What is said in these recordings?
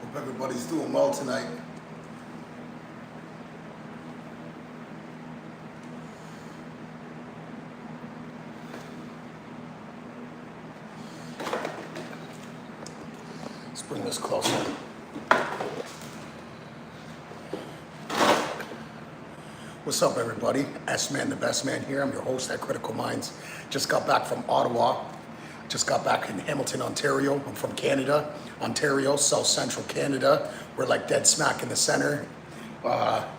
Hope everybody's doing well tonight. Let's bring this closer. What's up, everybody? SMan Da Best Man here. I'm your host at Critical Minds. Just got back from Ottawa. Just got back in Hamilton, Ontario. I'm from Canada, Ontario, South Central Canada. We're like dead smack in the center.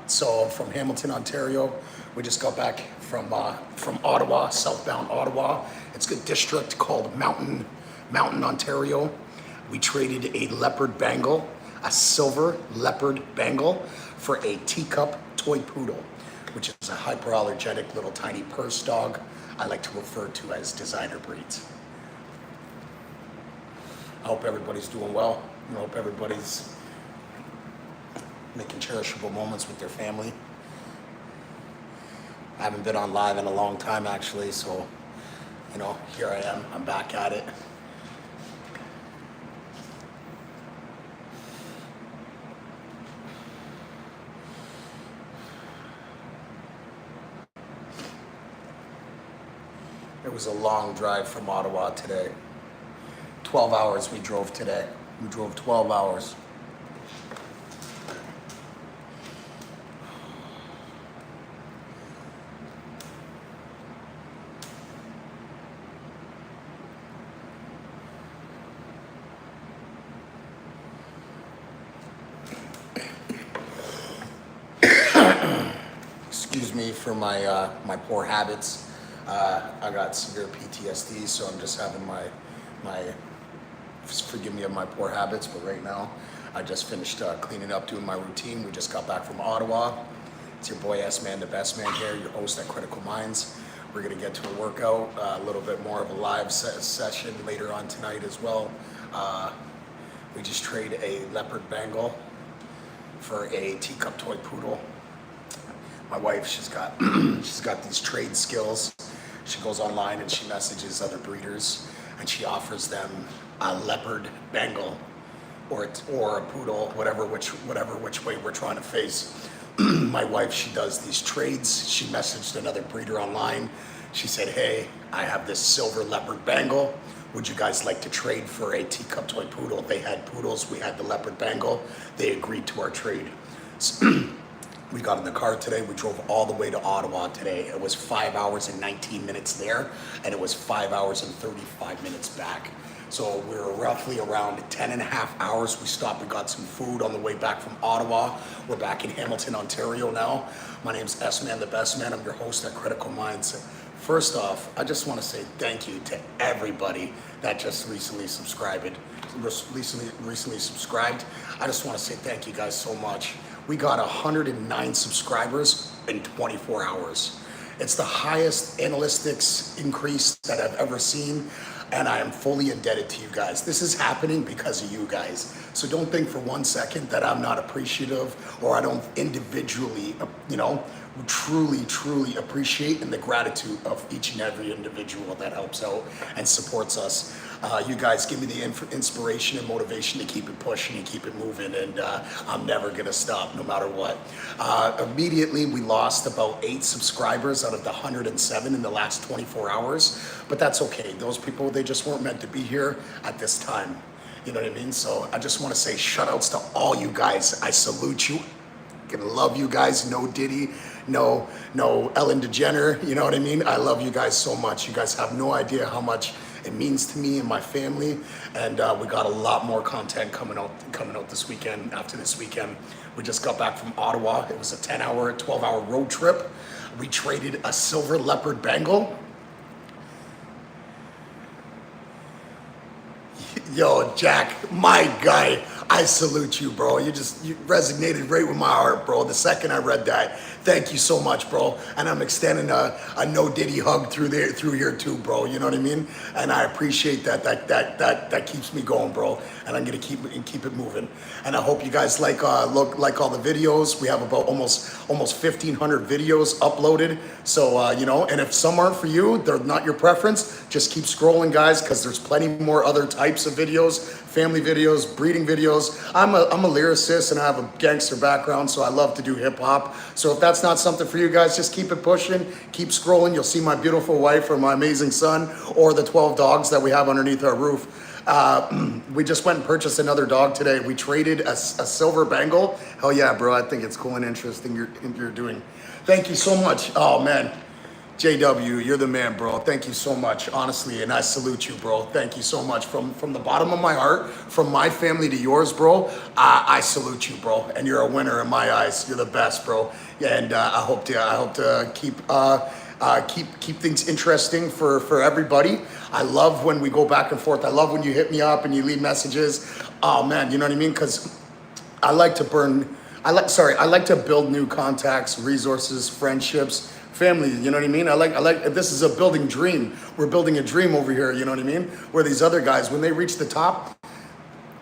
So I'm from Hamilton, Ontario. We just got back from Ottawa, southbound Ottawa. It's a district called Mountain, Ontario. We traded a leopard bangle, a silver leopard bangle, for a teacup toy poodle, which is a hyperallergenic little tiny purse dog I like to refer to as designer breeds. I hope everybody's doing well. I hope everybody's making cherishable moments with their family. I haven't been on live in a long time, actually, so, here I am. I'm back at it. It was a long drive from Ottawa today. 12 hours we drove today. We drove 12 hours. Excuse me for my my poor habits. I got severe PTSD, so I'm just having my forgive me of my poor habits, but right now I just finished cleaning up, doing my routine. We just got back from Ottawa. It's your boy SMan Da Best Man here, your host at Critical Minds. We're gonna get to a workout, a little bit more of a live session later on tonight as well. We just traded a leopard bangle for a teacup toy poodle. My wife, she's got these trade skills. She goes online and she messages other breeders and she offers them a leopard bangle or a poodle, whatever which way we're trying to face. My wife, she does these trades. She messaged another breeder online. She said, hey, I have this silver leopard bangle. Would you guys like to trade for a teacup toy poodle? They had poodles, we had the leopard bangle. They agreed to our trade. We got in the car today. We drove all the way to Ottawa today. It was 5 hours and 19 minutes there, and it was 5 hours and 35 minutes back. So we were roughly around 10 and a half hours. We stopped and got some food on the way back from Ottawa. We're back in Hamilton, Ontario now. My name's SMan Da Best Man. I'm your host at Critical Minds. First off, I just want to say thank you to everybody that just recently subscribed. I just want to say thank you guys so much. We got 109 subscribers in 24 hours. It's the highest analytics increase that I've ever seen, and I am fully indebted to you guys. This is happening because of you guys. So don't think for 1 second that I'm not appreciative or I don't individually, truly appreciate and the gratitude of each and every individual that helps out and supports us. You guys give me the inspiration and motivation to keep it pushing and keep it moving, and I'm never gonna stop no matter what. Immediately we lost about 8 subscribers out of the 107 in the last 24 hours, but that's okay. Those people, they just weren't meant to be here at this time. You know what I mean? So I just want to say shout outs to all you guys. I salute you. I love you guys. No Diddy, no Ellen DeGeneres. You know what I mean? I love you guys so much. You guys have no idea how much it means to me and my family. And we got a lot more content coming out this weekend. After this weekend, we just got back from Ottawa. It was a 10-hour, 12-hour road trip. We traded a silver leopard bangle. Yo, Jack, my guy, I salute you, bro. You resonated right with my heart, bro. The second I read that, thank you so much, bro. And I'm extending a no Diddy hug through here too, bro. You know what I mean? And I appreciate that. That keeps me going, bro. And I'm gonna keep it moving. And I hope you guys like all the videos. We have about almost 1,500 videos uploaded. So you know, and if some aren't for you, they're not your preference, just keep scrolling, guys, because there's plenty more other types of videos, family videos, breeding videos. I'm a lyricist and I have a gangster background, so I love to do hip hop. So if that's not something for you guys, just keep it pushing, keep scrolling. You'll see my beautiful wife or my amazing son or the 12 dogs that we have underneath our roof. We just went and purchased another dog today. We traded a silver bangle. Hell yeah, bro. I think it's cool and interesting you're doing. Thank you so much. Oh man, JW, you're the man, bro. Thank you so much, honestly, and I salute you, bro. Thank you so much from the bottom of my heart, from my family to yours, bro. I salute you, bro, and you're a winner in my eyes. You're the best, bro. And I hope to keep things interesting for everybody. I love when we go back and forth. I love when you hit me up and you leave messages. Oh man, you know what I mean? Because I like to build new contacts, resources, friendships, family. You know what I mean? I like. This is a building dream. We're building a dream over here. You know what I mean? Where these other guys, when they reach the top,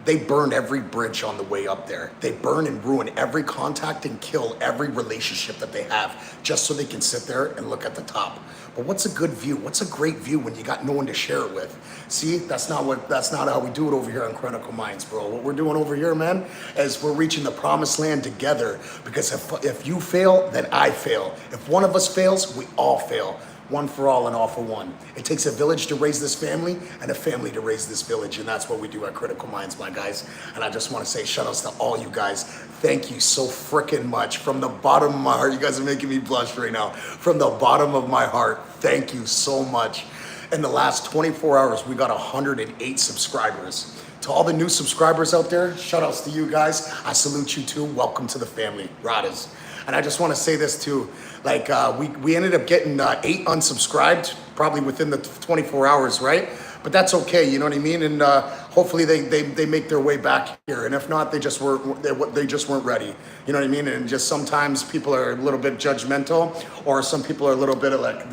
they burn every bridge on the way up there. They burn and ruin every contact and kill every relationship that they have just so they can sit there and look at the top. But what's a good view? What's a great view when you got no one to share it with? See, that's not how we do it over here on Critical Minds, bro. What we're doing over here, man, is we're reaching the promised land together. Because if you fail, then I fail. If one of us fails, we all fail. One for all and all for one. It takes a village to raise this family and a family to raise this village. And that's what we do at Critical Minds, my guys. And I just want to say shout outs to all you guys. Thank you so freaking much from the bottom of my heart. You guys are making me blush right now. From the bottom of my heart, thank you so much. In the last 24 hours, we got 108 subscribers. To all the new subscribers out there, shout outs to you guys. I salute you too. Welcome to the family, Radas. And I just want to say this too, like we ended up getting 8 unsubscribed probably within the 24 hours, right? But that's okay, you know what I mean? And hopefully they make their way back here. And if not, they just weren't ready. You know what I mean? And just sometimes people are a little bit judgmental, or some people are a little bit like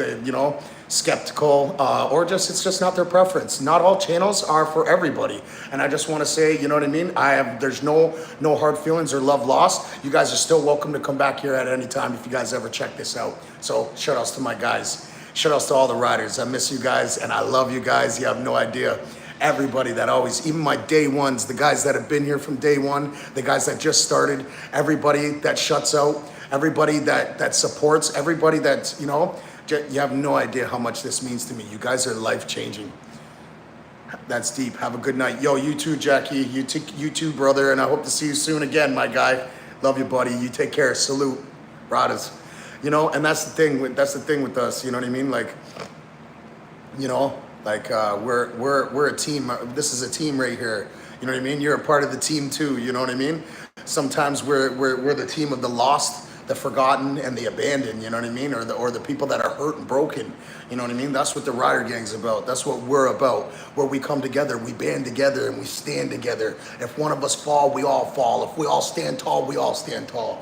skeptical, or it's just not their preference. Not all channels are for everybody. And I just want to say, you know what I mean? There's no hard feelings or love lost. You guys are still welcome to come back here at any time if you guys ever check this out. So shout outs to my guys. Shout outs to all the riders. I miss you guys and I love you guys. You have no idea. Everybody that always, even my day ones, the guys that have been here from day one, the guys that just started, everybody that shuts out, everybody that supports, everybody that's, you have no idea how much this means to me. You guys are life-changing. That's deep. Have a good night. Yo, you too, Jackie. You too, brother. And I hope to see you soon again, my guy. Love you, buddy. You take care. Salute. Radas. And that's the thing with us. You know what I mean? Like, we're a team. This is a team right here. You know what I mean? You're a part of the team too. You know what I mean? Sometimes we're the team of the lost, the forgotten, and the abandoned, you know what I mean? Or the people that are hurt and broken, you know what I mean? That's what the Rider Gang's about. That's what we're about. Where we come together, we band together, and we stand together. If one of us fall, we all fall. If we all stand tall, we all stand tall.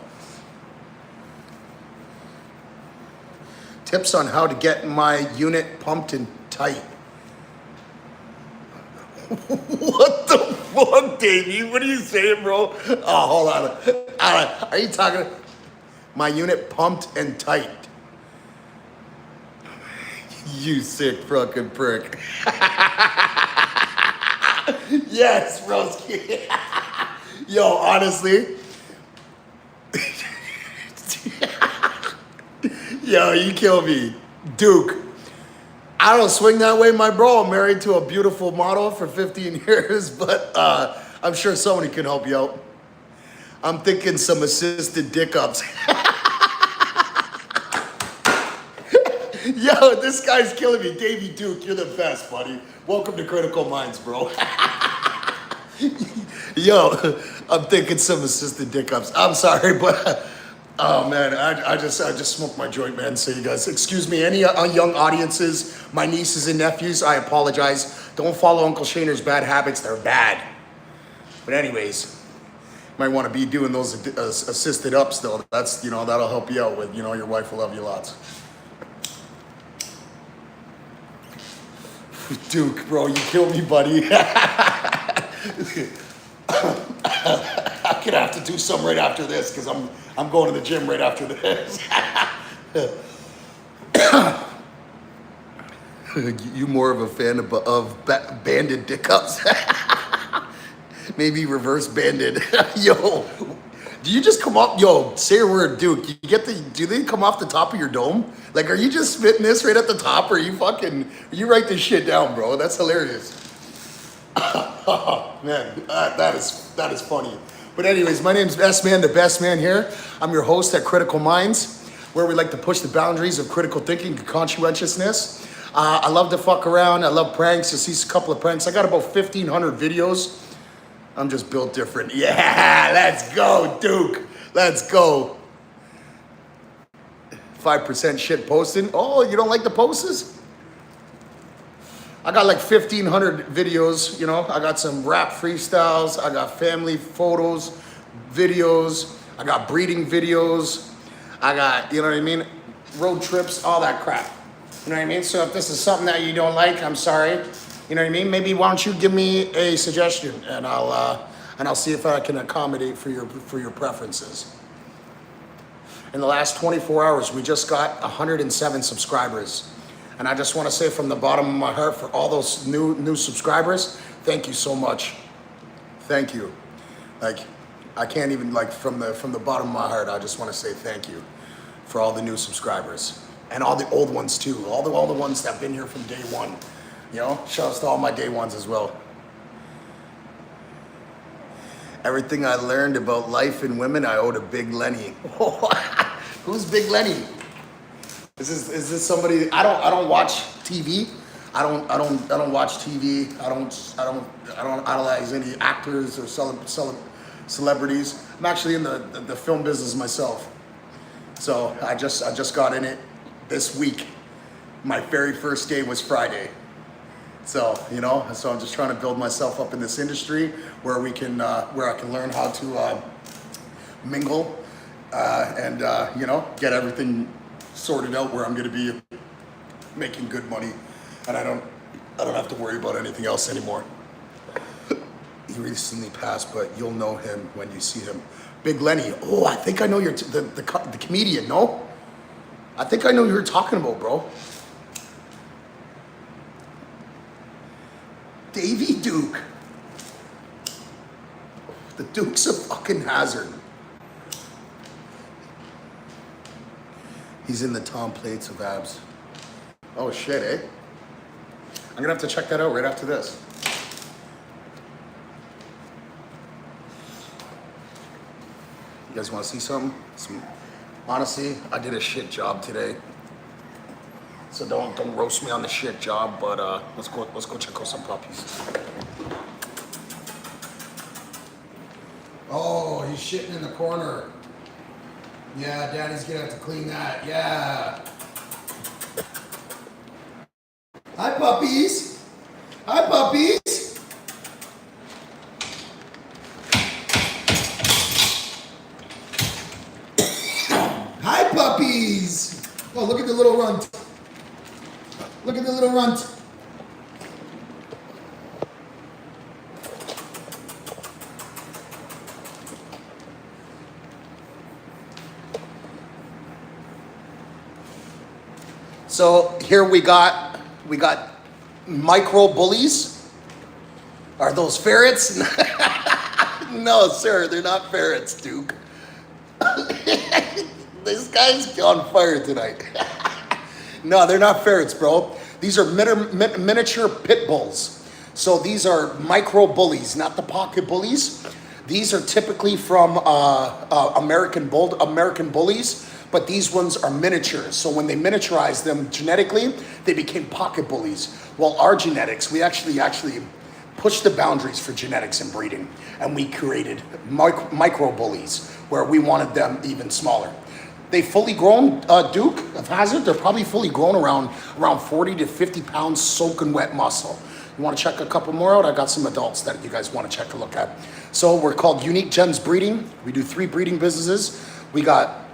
Tips on how to get my unit pumped and tight. What the fuck, Davey? What are you saying, bro? Oh, hold on. Are you talking... My unit pumped and tight. You sick fucking prick. Yes, broski. Yo, honestly. Yo, you kill me. Duke, I don't swing that way, my bro. I'm married to a beautiful model for 15 years, but I'm sure somebody can help you out. I'm thinking some assisted dick ups. Yo, this guy's killing me. Davey Duke, you're the best, buddy. Welcome to Critical Minds, bro. Yo, I'm thinking some assisted dick ups. I'm sorry, but oh man, I just smoked my joint, man. So you guys, excuse me, any young audiences, my nieces and nephews, I apologize. Don't follow Uncle Shaner's bad habits. They're bad. But anyways, might want to be doing those assisted ups though. That's, that'll help you out with, your wife will love you lots. Duke, bro, you killed me, buddy. I'm gonna have to do something right after this because I'm going to the gym right after this. You more of a fan of banded dick ups? Maybe reverse banded. Yo, do you just come up? Yo, say a word, Duke. Do they come off the top of your dome? Like, are you just spitting this right at the top, or you write this shit down, bro? That's hilarious. Man, that is funny. But anyways, my name's SMan Da Best Man here. I'm your host at Critical Minds, where we like to push the boundaries of critical thinking and conscientiousness. I love to fuck around. I love pranks. I see a couple of pranks. I got about 1,500 videos. I'm just built different. Yeah, let's go, Duke. Let's go. 5% shit posting. Oh, you don't like the posters? I got like 1,500 videos, I got some rap freestyles, I got family photos, videos, I got breeding videos, I got, road trips, all that crap. You know what I mean? So if this is something that you don't like, I'm sorry. You know what I mean? Maybe why don't you give me a suggestion and I'll see if I can accommodate for your preferences. In the last 24 hours, we just got 107 subscribers. And I just want to say from the bottom of my heart for all those new subscribers, thank you so much. Thank you. Like, I can't even, from the bottom of my heart, I just want to say thank you for all the new subscribers and all the old ones too. All the ones that have been here from day one. Shouts to all my day ones as well. Everything I learned about life and women, I owe to Big Lenny. Who's Big Lenny? Is this somebody? I don't watch TV. I don't watch TV. I don't idolize any actors or celebrities. I'm actually in the film business myself. So I just got in it this week. My very first day was Friday. So so I'm just trying to build myself up in this industry where I can learn how to mingle and get everything sorted out where I'm going to be making good money, and I don't have to worry about anything else anymore. He recently passed, but you'll know him when you see him. Big Lenny. Oh, I think I know the comedian. No, I think I know who you're talking about, bro. Davey Duke. The Duke's a fucking hazard. He's in the Tom Plates of abs. Oh shit, eh? I'm gonna have to check that out right after this. You guys wanna see something? Honestly, I did a shit job today. So don't roast me on the shit job, but let's go check out some puppies. Oh, he's shitting in the corner. Yeah, Daddy's gonna have to clean that. Yeah. Hi, puppies. Hi, puppies. Hi, puppies. Oh, look at the little runt. Look at the little runt. So here we got micro bullies. Are those ferrets? No, sir, they're not ferrets, Duke. This guy's on fire tonight. No, they're not ferrets, bro. These are miniature pit bulls. So these are micro bullies, not the pocket bullies. These are typically from American bullies, but these ones are miniatures. So when they miniaturized them genetically, they became pocket bullies. While our genetics, we actually pushed the boundaries for genetics and breeding, and we created micro bullies where we wanted them even smaller. They fully grown Duke of Hazzard, they're probably fully grown around 40 to 50 pounds soaking wet muscle. You want to check a couple more out? I got some adults that you guys want to check a look at. So we're called Unique Gems Breeding. We do 3 breeding businesses. We got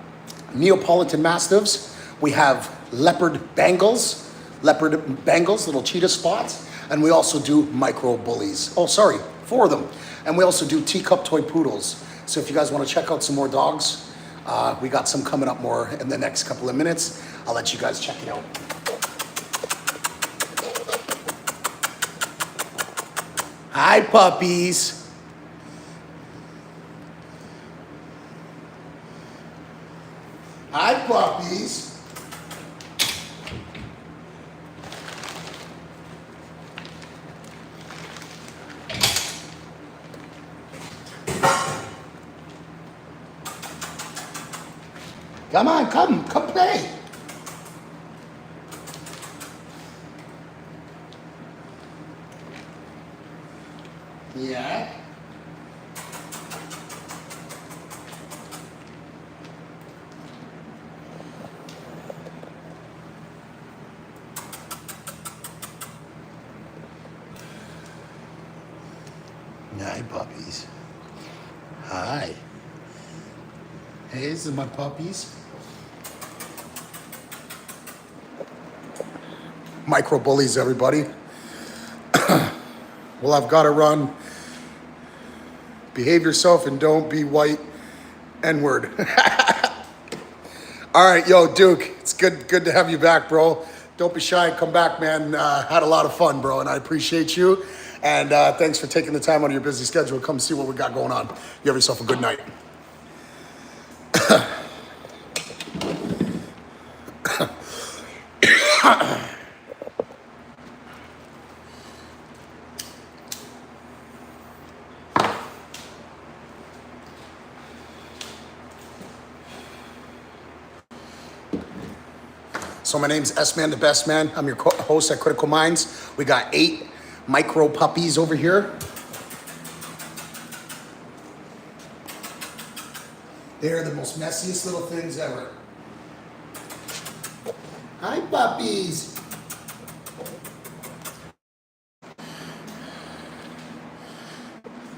Neapolitan Mastiffs. We have leopard Bengals, little cheetah spots. And we also do micro bullies. Oh, sorry, 4 of them. And we also do teacup toy poodles. So if you guys want to check out some more dogs, we got some coming up more in the next couple of minutes. I'll let you guys check it out. Hi, puppies. Hi, puppies. Come on, come play. Yeah. Hi, puppies. Hi. Hey, this is my puppies. Micro bullies, everybody. Well, I've got to run. Behave yourself and don't be white. N-word. All right, yo, Duke, it's good to have you back, bro. Don't be shy. Come back, man. Had a lot of fun, bro, and I appreciate you. And thanks for taking the time out of your busy schedule to come see what we got going on. You have yourself a good night. So my name's SMan Da Best Man. I'm your host at Critical Minds. We got 8 micro puppies over here. They're the most messiest little things ever. Hi, puppies.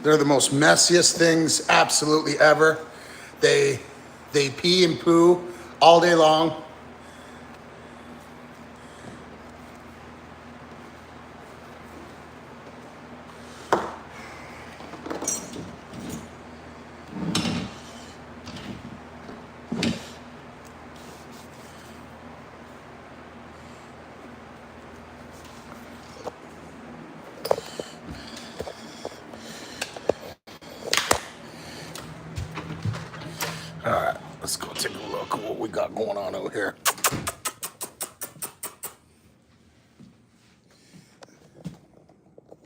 They're the most messiest things absolutely ever. They pee and poo all day long. All right, let's go take a look at what we got going on over here.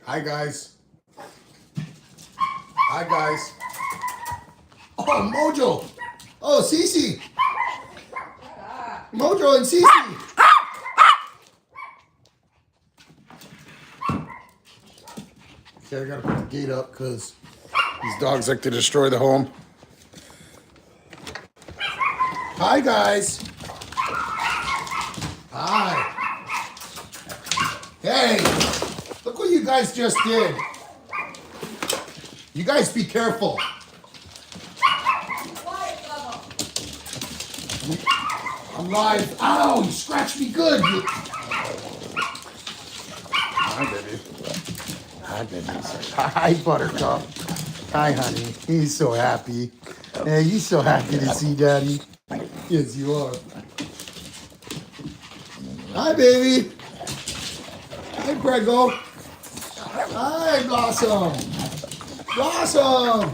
Hi, guys. Hi, guys. Oh, Mojo. Oh, Cece. Mojo and Cece. Okay, I gotta put the gate up because these dogs like to destroy the home. Hi, guys. Hi. Hey, look what you guys just did. You guys be careful. I'm live. Ow, you scratched me good. Hi, baby. Hi, baby. Hi, Buttercup. Hi, honey. He's so happy. Hey, he's so happy to see Daddy. Yes, you are. Hi, baby. Hi, Grego. Hi, Blossom. Blossom.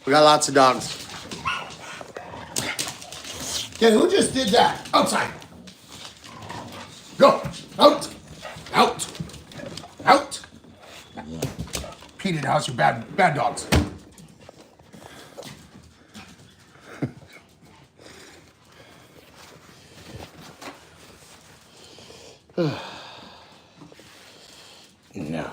We got lots of dogs. Okay, who just did that? Outside. Go. Out. Out. Out. Pete in the house, you bad dogs. No.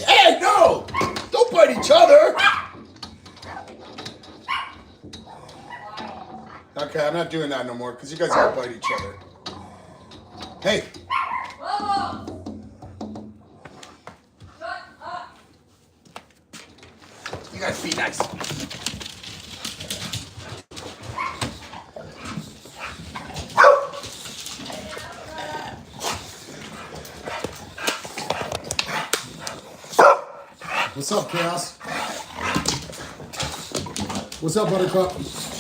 Hey, no! Don't bite each other! Okay, I'm not doing that no more because you guys gotta bite each other. Hey! You guys be nice. What's up, Chaos? What's up, Buttercup?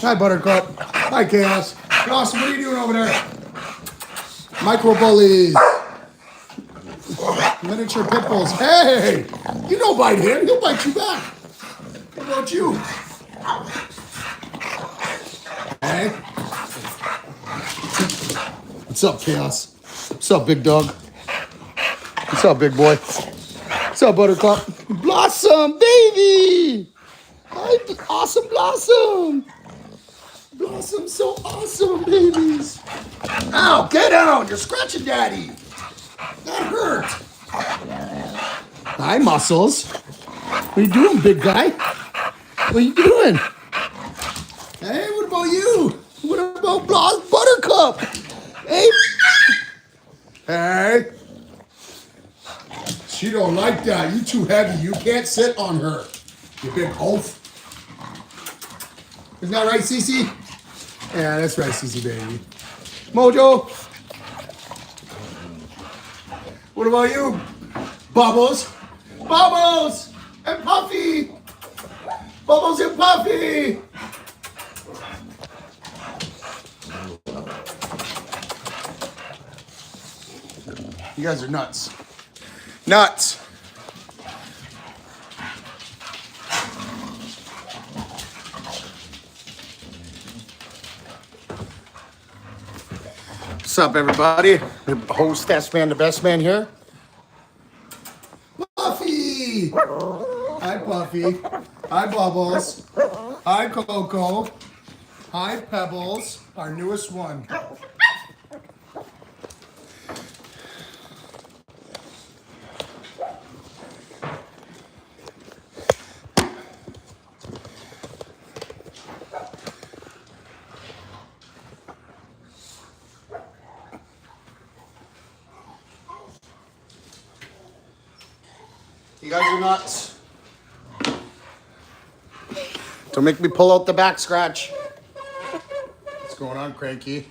Hi, Buttercup. Hi, Chaos. Chaos, what are you doing over there? Micro bullies. Miniature pit bulls. Hey! You don't bite him. He'll bite you back. What about you? Hey? What's up, Chaos? What's up, big dog? What's up, big boy? What's up, Buttercup? Blossom, baby! Hi, awesome Blossom! Blossom, so awesome, babies! Ow, get out! You're scratching Daddy! That hurt! Hi, Muscles. What are you doing, big guy? What are you doing? Hey, what about you? What about Buttercup? Hey! Hey! She don't like that. You too heavy. You can't sit on her. You big oaf. Isn't that right, Cece? Yeah, that's right, Cece, baby. Mojo. What about you? Bubbles. Bubbles and Puffy. Bubbles and Puffy. You guys are nuts. Nuts. What's up, everybody? Your host, SMan Da Best Man here. Puffy! Hi, Puffy. Hi, Bubbles. Hi, Coco. Hi, Pebbles, our newest one. You guys are nuts. Don't make me pull out the back scratch. What's going on, Cranky?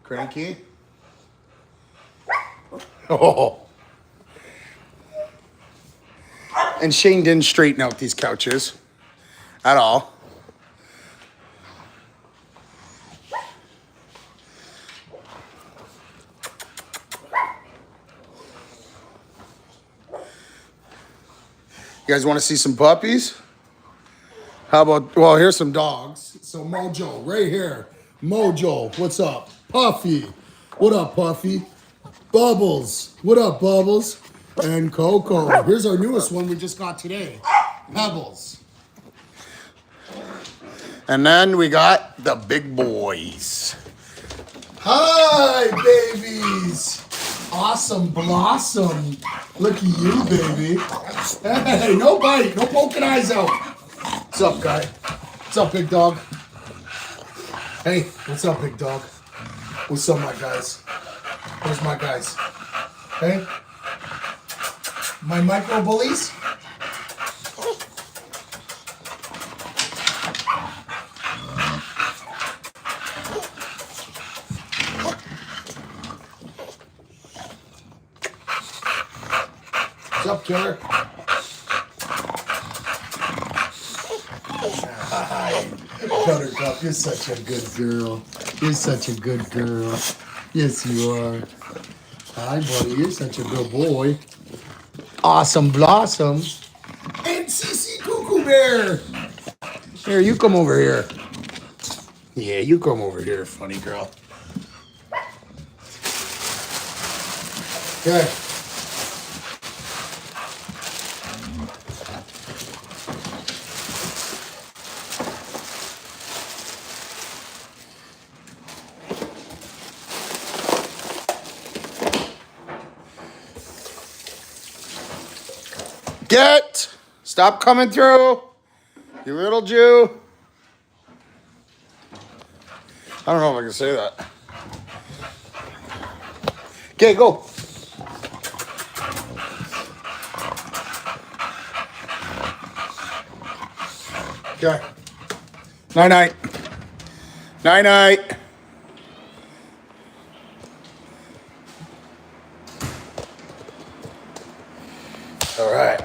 Cranky? Oh. And Shane didn't straighten out these couches at all. You guys want to see some puppies? How about, well, here's some dogs. So Mojo, right here. Mojo, what's up? Puffy, what up, Puffy? Bubbles, what up, Bubbles? And Coco. Here's our newest one we just got today. Pebbles. And then we got the big boys. Hi, babies. Awesome Blossom. Look at you, baby. Hey, no bite. No poking eyes out. What's up, guy? What's up, big dog? Hey, what's up, big dog? What's up, my guys? Where's my guys? Hey? My micro bullies? What's up, killer? Hi. Buttercup, you're such a good girl. You're such a good girl. Yes, you are. Hi, buddy. You're such a good boy. Awesome Blossom. And Cece Cuckoo Bear. Here, you come over here. Yeah, you come over here, funny girl. Okay. Stop coming through, you little Jew. I don't know if I can say that. Okay, go. Okay. Night-night. Night-night. All right.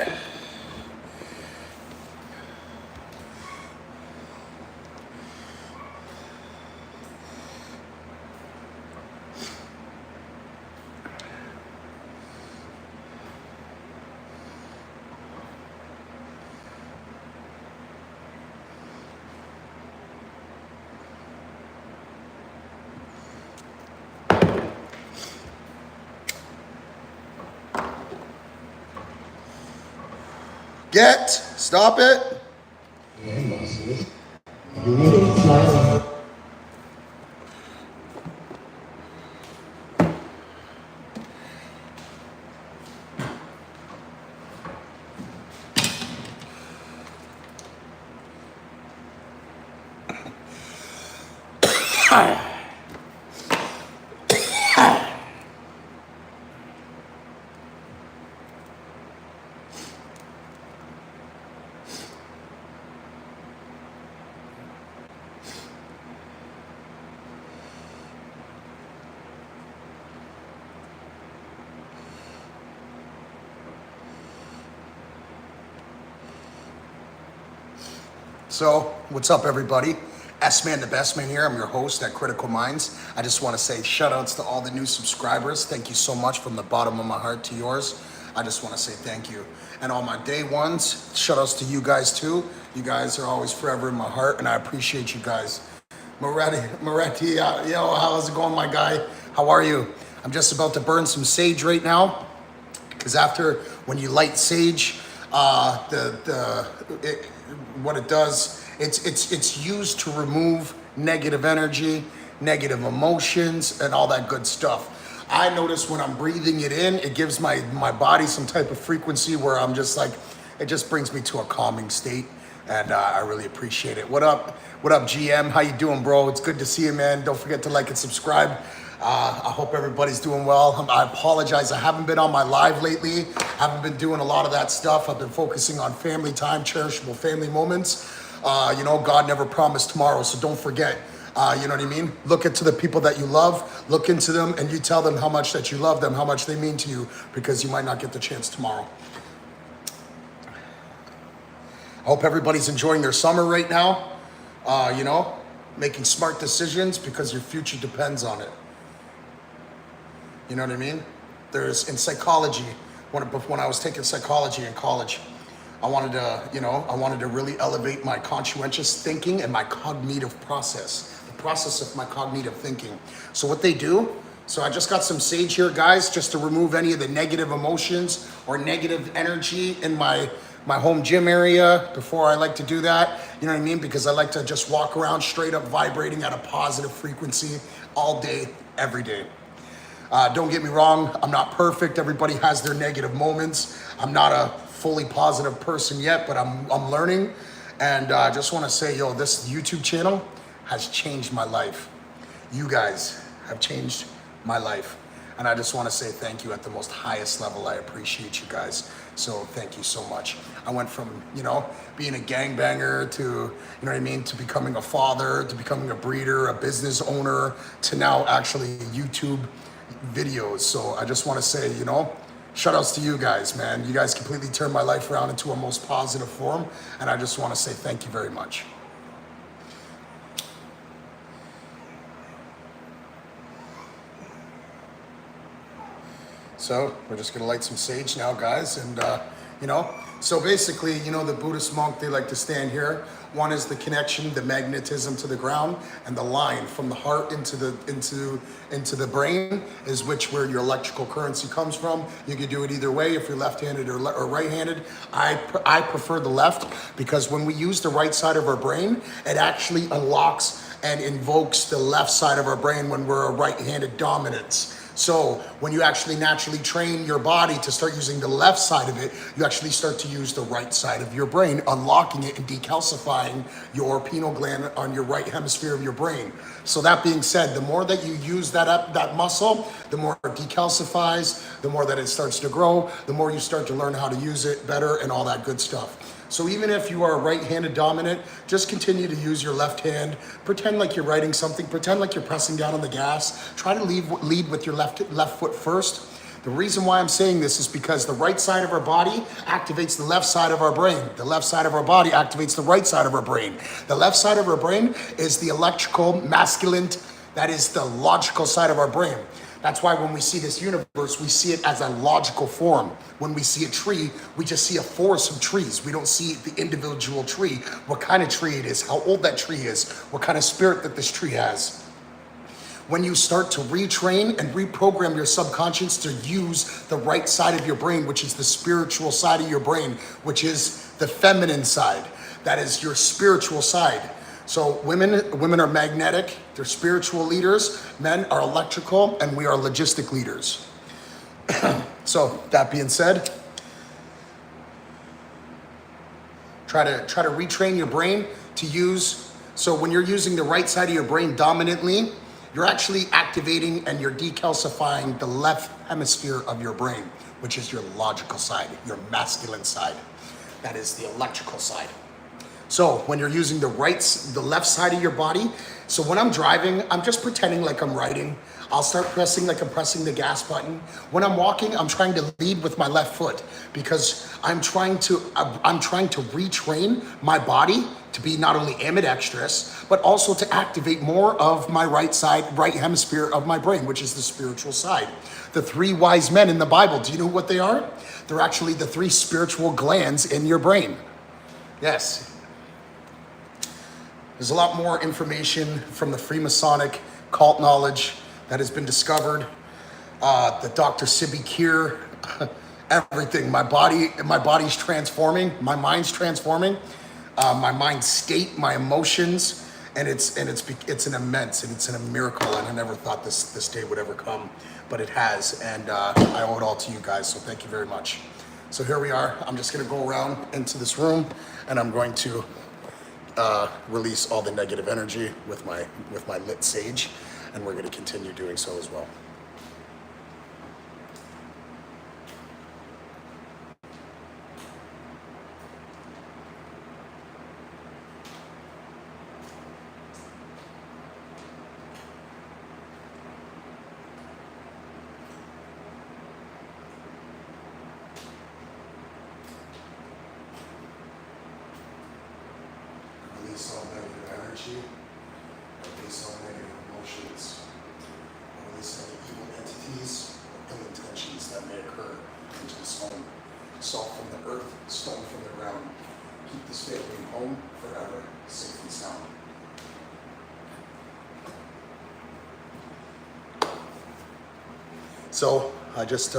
Stop it. So, what's up, everybody? SMan Da Best Man here. I'm your host at Critical Minds. I just want to say shout outs to all the new subscribers. Thank you so much from the bottom of my heart to yours. I just want to say thank you. And all my day ones, shout outs to you guys too. You guys are always forever in my heart, and I appreciate you guys. Moretti, yo, how's it going, my guy? How are you? I'm just about to burn some sage right now, because after, when you light sage, what it does, it's used to remove negative energy, negative emotions, and all that good stuff. I notice when I'm breathing it in, it gives my body some type of frequency where I'm just like, it just brings me to a calming state, and I really appreciate it. What up, GM? How you doing, bro? It's good to see you, man. Don't forget to like and subscribe. I hope everybody's doing well. I apologize, I haven't been on my live lately. I haven't been doing a lot of that stuff. I've been focusing on family time, cherishable family moments. God never promised tomorrow, so don't forget. You know what I mean? Look into the people that you love, look into them, and you tell them how much that you love them, how much they mean to you, because you might not get the chance tomorrow. I hope everybody's enjoying their summer right now. Making smart decisions because your future depends on it. You know what I mean? There's, in psychology, when I was taking psychology in college, I wanted to really elevate my conscientious thinking and my cognitive process, the process of my cognitive thinking. So what they do, so I just got some sage here, guys, just to remove any of the negative emotions or negative energy in my my home gym area before I like to do that. You know what I mean? Because I like to just walk around straight up vibrating at a positive frequency all day, every day. Don't get me wrong, I'm not perfect. Everybody has their negative moments. I'm not a fully positive person yet, but I'm learning. And I just want to say, yo, this YouTube channel has changed my life. You guys have changed my life. And I just want to say thank you at the most highest level. I appreciate you guys. So thank you so much. I went from, you know, being a gangbanger to, you know what I mean, to becoming a father, to becoming a breeder, a business owner, to now actually YouTube videos. So I just want to say, you know, shout outs to you guys, man. You guys completely turned my life around into a most positive form. And I just want to say thank you very much. So we're just gonna light some sage now, guys, and you know, so basically, you know, the Buddhist monk, they like to stand here. One is the connection, the magnetism to the ground, and the line from the heart into the brain is where your electrical currency comes from. You can do it either way if you're left-handed or right-handed. I prefer the left because when we use the right side of our brain, it actually unlocks and invokes the left side of our brain when we're a right-handed dominance. So when you actually naturally train your body to start using the left side of it, you actually start to use the right side of your brain, unlocking it and decalcifying your pineal gland on your right hemisphere of your brain. So that being said, the more that you use that muscle, the more it decalcifies, the more that it starts to grow, the more you start to learn how to use it better and all that good stuff. So even if you are right-handed dominant, just continue to use your left hand. Pretend like you're writing something. Pretend like you're pressing down on the gas. Try to lead with your left foot first. The reason why I'm saying this is because the right side of our body activates the left side of our brain. The left side of our body activates the right side of our brain. The left side of our brain is the electrical, masculine, that is the logical side of our brain. That's why when we see this universe, we see it as a logical form. When we see a tree, we just see a forest of trees. We don't see the individual tree, what kind of tree it is, how old that tree is, what kind of spirit that this tree has. When you start to retrain and reprogram your subconscious to use the right side of your brain, which is the spiritual side of your brain, which is the feminine side, that is your spiritual side. So women are magnetic, they're spiritual leaders, men are electrical, and we are logistic leaders. So that being said, try to retrain your brain to use, so when you're using the right side of your brain dominantly, you're actually activating and you're decalcifying the left hemisphere of your brain, which is your logical side, your masculine side. That is the electrical side. So when you're using the left side of your body, so when I'm driving, I'm just pretending like I'm writing. I'll start pressing like I'm pressing the gas button. When I'm walking, I'm trying to lead with my left foot because I'm trying to retrain my body to be not only ambidextrous, but also to activate more of my right hemisphere of my brain, which is the spiritual side. The 3 wise men in the Bible, do you know what they are? They're actually the 3 spiritual glands in your brain. Yes. There's a lot more information from the Freemasonic cult knowledge that has been discovered. The Dr. Sibby Kier, everything. My body's transforming. My mind's transforming. My mind state, my emotions, and it's an immense and it's a miracle. And I never thought this day would ever come, but it has. And I owe it all to you guys. So thank you very much. So here we are. I'm just gonna go around into this room, and I'm going to release all the negative energy with my lit sage, and we're going to continue doing so as well. Release all negative energy, release all negative emotions, release any evil entities or ill intentions that may occur into the stone. Salt from the earth, stone from the ground. Keep this family home forever, safe and sound. So I just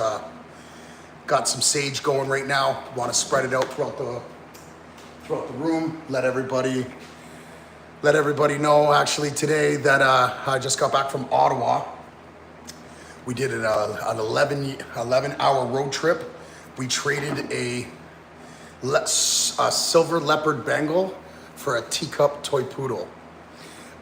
Got some sage going right now. Want to spread it out throughout the room. Let everybody know actually today that I just got back from Ottawa. We did an 11-hour road trip. We traded a silver leopard Bengal for a teacup toy poodle.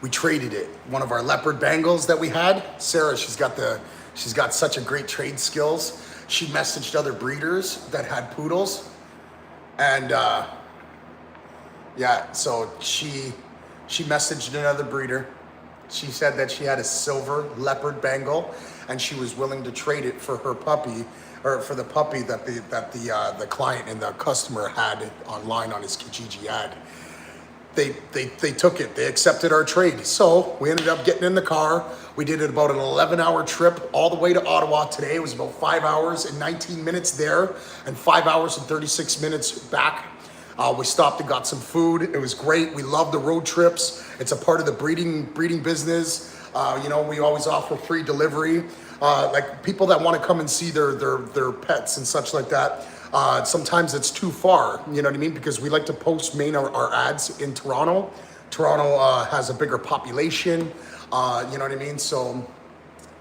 We traded it. One of our leopard Bengals that we had, Sarah, she's got such a great trade skills. She messaged other breeders that had poodles, and yeah, so she messaged another breeder. She said that she had a silver leopard Bengal, and she was willing to trade it for her puppy, or for the puppy that the client and the customer had online on his Kijiji ad. They took it. They accepted our trade. So we ended up getting in the car. We did it about an 11-hour trip all the way to Ottawa today. It was about 5 hours and 19 minutes there and 5 hours and 36 minutes back. We stopped and got some food. It was great. We love the road trips. It's a part of the breeding business. You know, we always offer free delivery. Like people that want to come and see their pets and such like that. Sometimes it's too far, you know what I mean? Because we like to post our ads in Toronto. Toronto has a bigger population, you know what I mean? So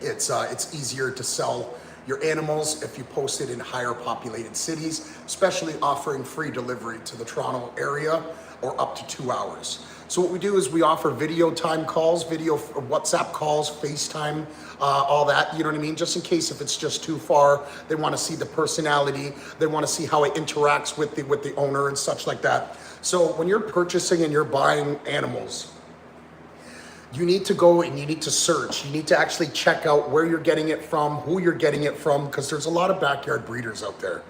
it's easier to sell your animals if you post it in higher populated cities, especially offering free delivery to the Toronto area or up to 2 hours. So what we do is we offer video time calls, video WhatsApp calls, FaceTime, all that, you know what I mean? Just in case if it's just too far, they want to see the personality, they want to see how it interacts with the owner and such like that. So when you're purchasing and you're buying animals, you need to go and you need to search. You need to actually check out where you're getting it from, who you're getting it from, because there's a lot of backyard breeders out there.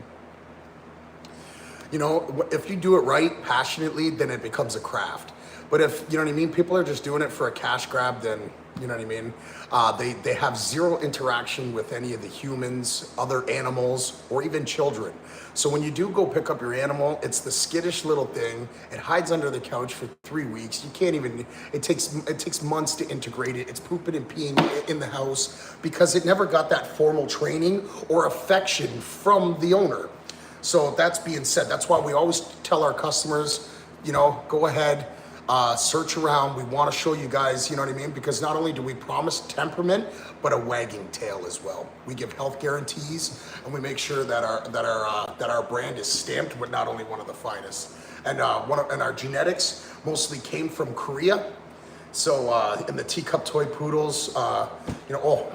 You know, if you do it right, passionately, then it becomes a craft. But if, you know what I mean, people are just doing it for a cash grab, then, you know what I mean? They have zero interaction with any of the humans, other animals, or even children. So when you do go pick up your animal, it's the skittish little thing. It hides under the couch for 3 weeks. You can't even, it takes months to integrate it. It's pooping and peeing in the house because it never got that formal training or affection from the owner. So that's being said, that's why we always tell our customers, you know, go ahead, search around. We want to show you guys, you know what I mean? Because not only do we promise temperament, but a wagging tail as well. We give health guarantees, and we make sure that our brand is stamped with not only one of the finest. And our genetics mostly came from Korea. So in the teacup toy poodles, you know,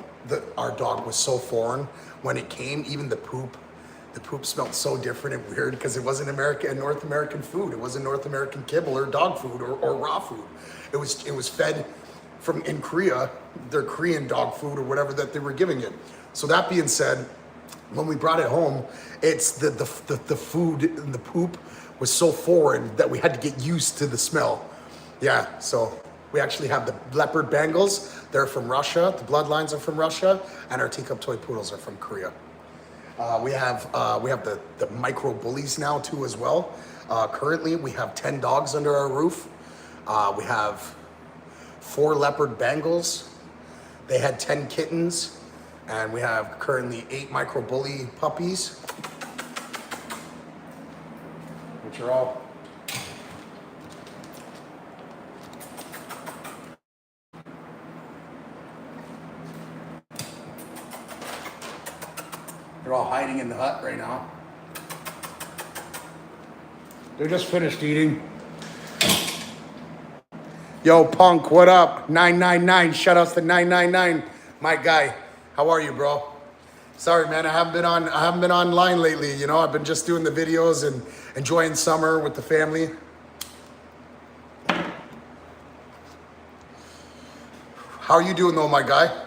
our dog was so foreign when it came. Even the poop smelled so different and weird because it wasn't North American food. It wasn't North American kibble or dog food or raw food. It was fed from in Korea, their Korean dog food or whatever that they were giving it. So that being said, when we brought it home, it's the food and the poop was so foreign that we had to get used to the smell. Yeah, so we actually have the leopard Bengals. They're from Russia. The bloodlines are from Russia, and our teacup toy poodles are from Korea. We have the micro bullies now too as well. Currently, we have 10 dogs under our roof. We have 4 leopard Bengals. They had 10 kittens, and we have currently 8 micro bully puppies, which are all hiding in the hut right now. They're just finished eating. Yo, Punk, what up? 999, shout outs to 999. My guy, how are you, bro? Sorry, man, I haven't been online lately. You know, I've been just doing the videos and enjoying summer with the family. How are you doing though, my guy?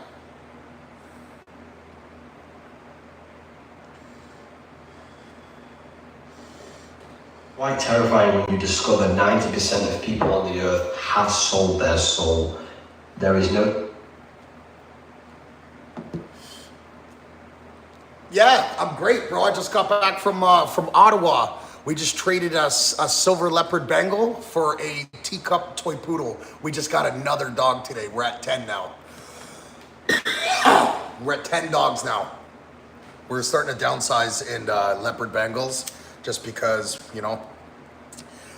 Quite terrifying when you discover 90% of people on the earth have sold their soul. There is no... Yeah, I'm great, bro. I just got back from Ottawa. We just traded a silver leopard Bengal for a teacup toy poodle. We just got another dog today. We're at 10 now. We're at 10 dogs now. we're starting to downsize in leopard Bengals just because, you know,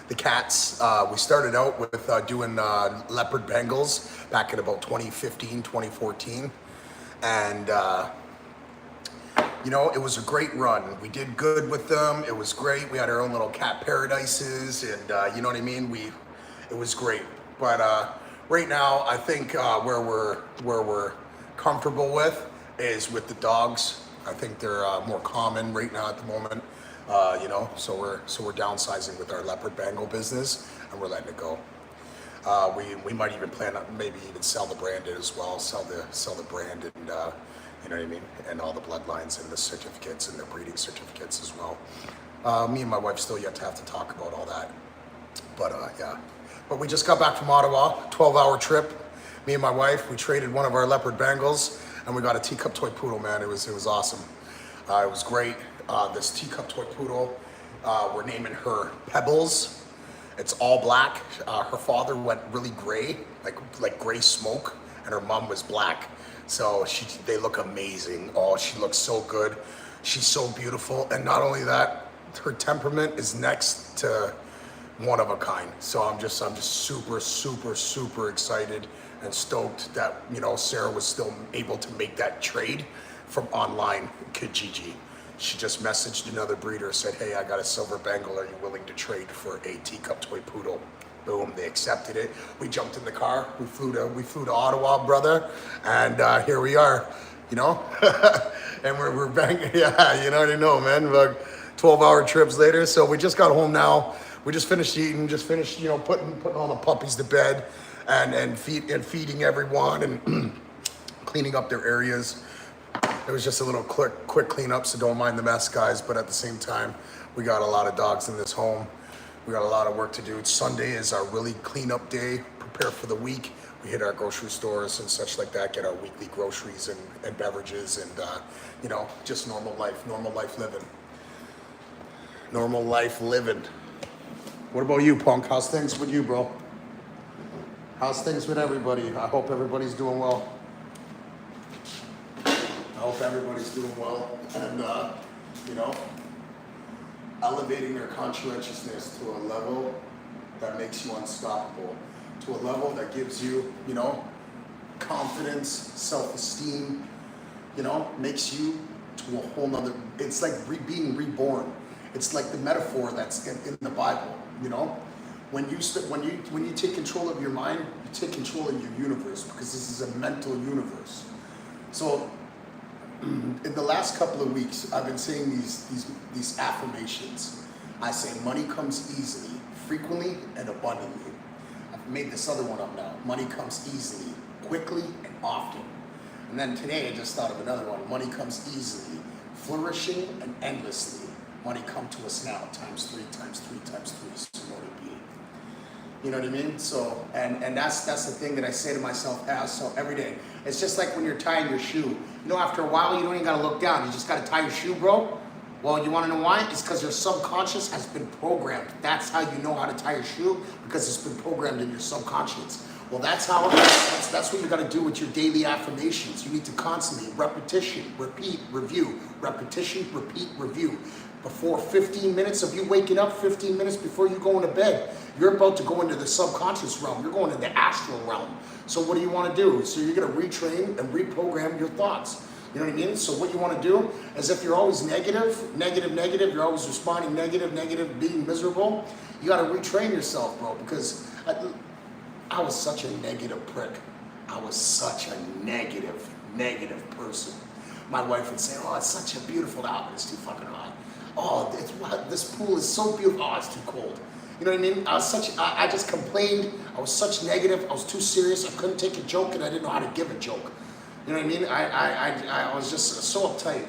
the cats, we started out with doing leopard Bengals back in about 2015, 2014. And, you know, it was a great run. We did good with them. It was great. We had our own little cat paradises and, you know what I mean? It was great. But right now, I think where we're comfortable with is with the dogs. I think they're more common right now at the moment. You know, so we're downsizing with our leopard Bengal business, and we're letting it go. We might even plan on maybe even sell the brand as well, sell the brand and you know what I mean, and all the bloodlines and the certificates and the breeding certificates as well. Me and my wife still yet to have to talk about all that, but yeah. But we just got back from Ottawa, 12-hour trip. Me and my wife, we traded one of our leopard Bengals, and we got a teacup toy poodle. Man, it was awesome. It was great. This teacup toy poodle, we're naming her Pebbles. It's all black. Her father went really gray, like gray smoke, and her mom was black. So they look amazing. Oh, she looks so good. She's so beautiful, and not only that, her temperament is next to one of a kind. So I'm just super excited and stoked that, you know, Sarah was still able to make that trade from online Kijiji. She just messaged another breeder, said, hey, I got a silver Bengal. Are you willing to trade for a teacup toy poodle? Boom, they accepted it. We jumped in the car. We flew to Ottawa, brother, and here we are, you know. And we're banging. Yeah, you already know, man. About 12-hour trips later. So we just got home now. We just finished eating. Just finished, you know, putting all the puppies to bed, and feeding everyone and cleaning up their areas. It was just a little quick cleanup, so don't mind the mess, guys. But at the same time, we got a lot of dogs in this home. We got a lot of work to do. Sunday is our really cleanup day, prepare for the week. We hit our grocery stores and such like that, get our weekly groceries and beverages and, you know, just normal life living. Normal life living. What about you, Punk? How's things with you, bro? How's things with everybody? I hope everybody's doing well. I hope everybody's doing well and, you know, elevating their conscientiousness to a level that makes you unstoppable, to a level that gives you, you know, confidence, self-esteem, you know, makes you to a whole nother, it's like being reborn. It's like the metaphor that's in the Bible, you know? When you take control of your mind, you take control of your universe, because this is a mental universe. So, in the last couple of weeks, I've been saying these affirmations. I say money comes easily, frequently, and abundantly. I've made this other one up now. Money comes easily, quickly, and often. And then today, I just thought of another one. Money comes easily, flourishing, and endlessly. Money come to us now, times three, so more to be. You know what I mean? So, and that's the thing that I say to myself so every day. It's just like when you're tying your shoe. You know, after a while, you don't even gotta look down. You just gotta tie your shoe, bro. Well, you wanna know why? It's because your subconscious has been programmed. That's how you know how to tie your shoe, because it's been programmed in your subconscious. Well, that's what you gotta do with your daily affirmations. You need to constantly repetition, repeat, review, repetition, repeat, review. Before 15 minutes of you waking up, 15 minutes before you go into bed, you're about to go into the subconscious realm. You're going into the astral realm. So what do you want to do? So you're going to retrain and reprogram your thoughts. You know what I mean? So what you want to do is, if you're always negative, you're always responding negative, being miserable, you got to retrain yourself, bro, because I was such a negative prick. I was such a negative person. My wife would say, oh, it's such a beautiful outfit. It's too fucking hot. Oh, this pool is so beautiful. Oh, it's too cold. You know what I mean? I just complained. I was such negative. I was too serious. I couldn't take a joke, and I didn't know how to give a joke. You know what I mean? I was just so uptight.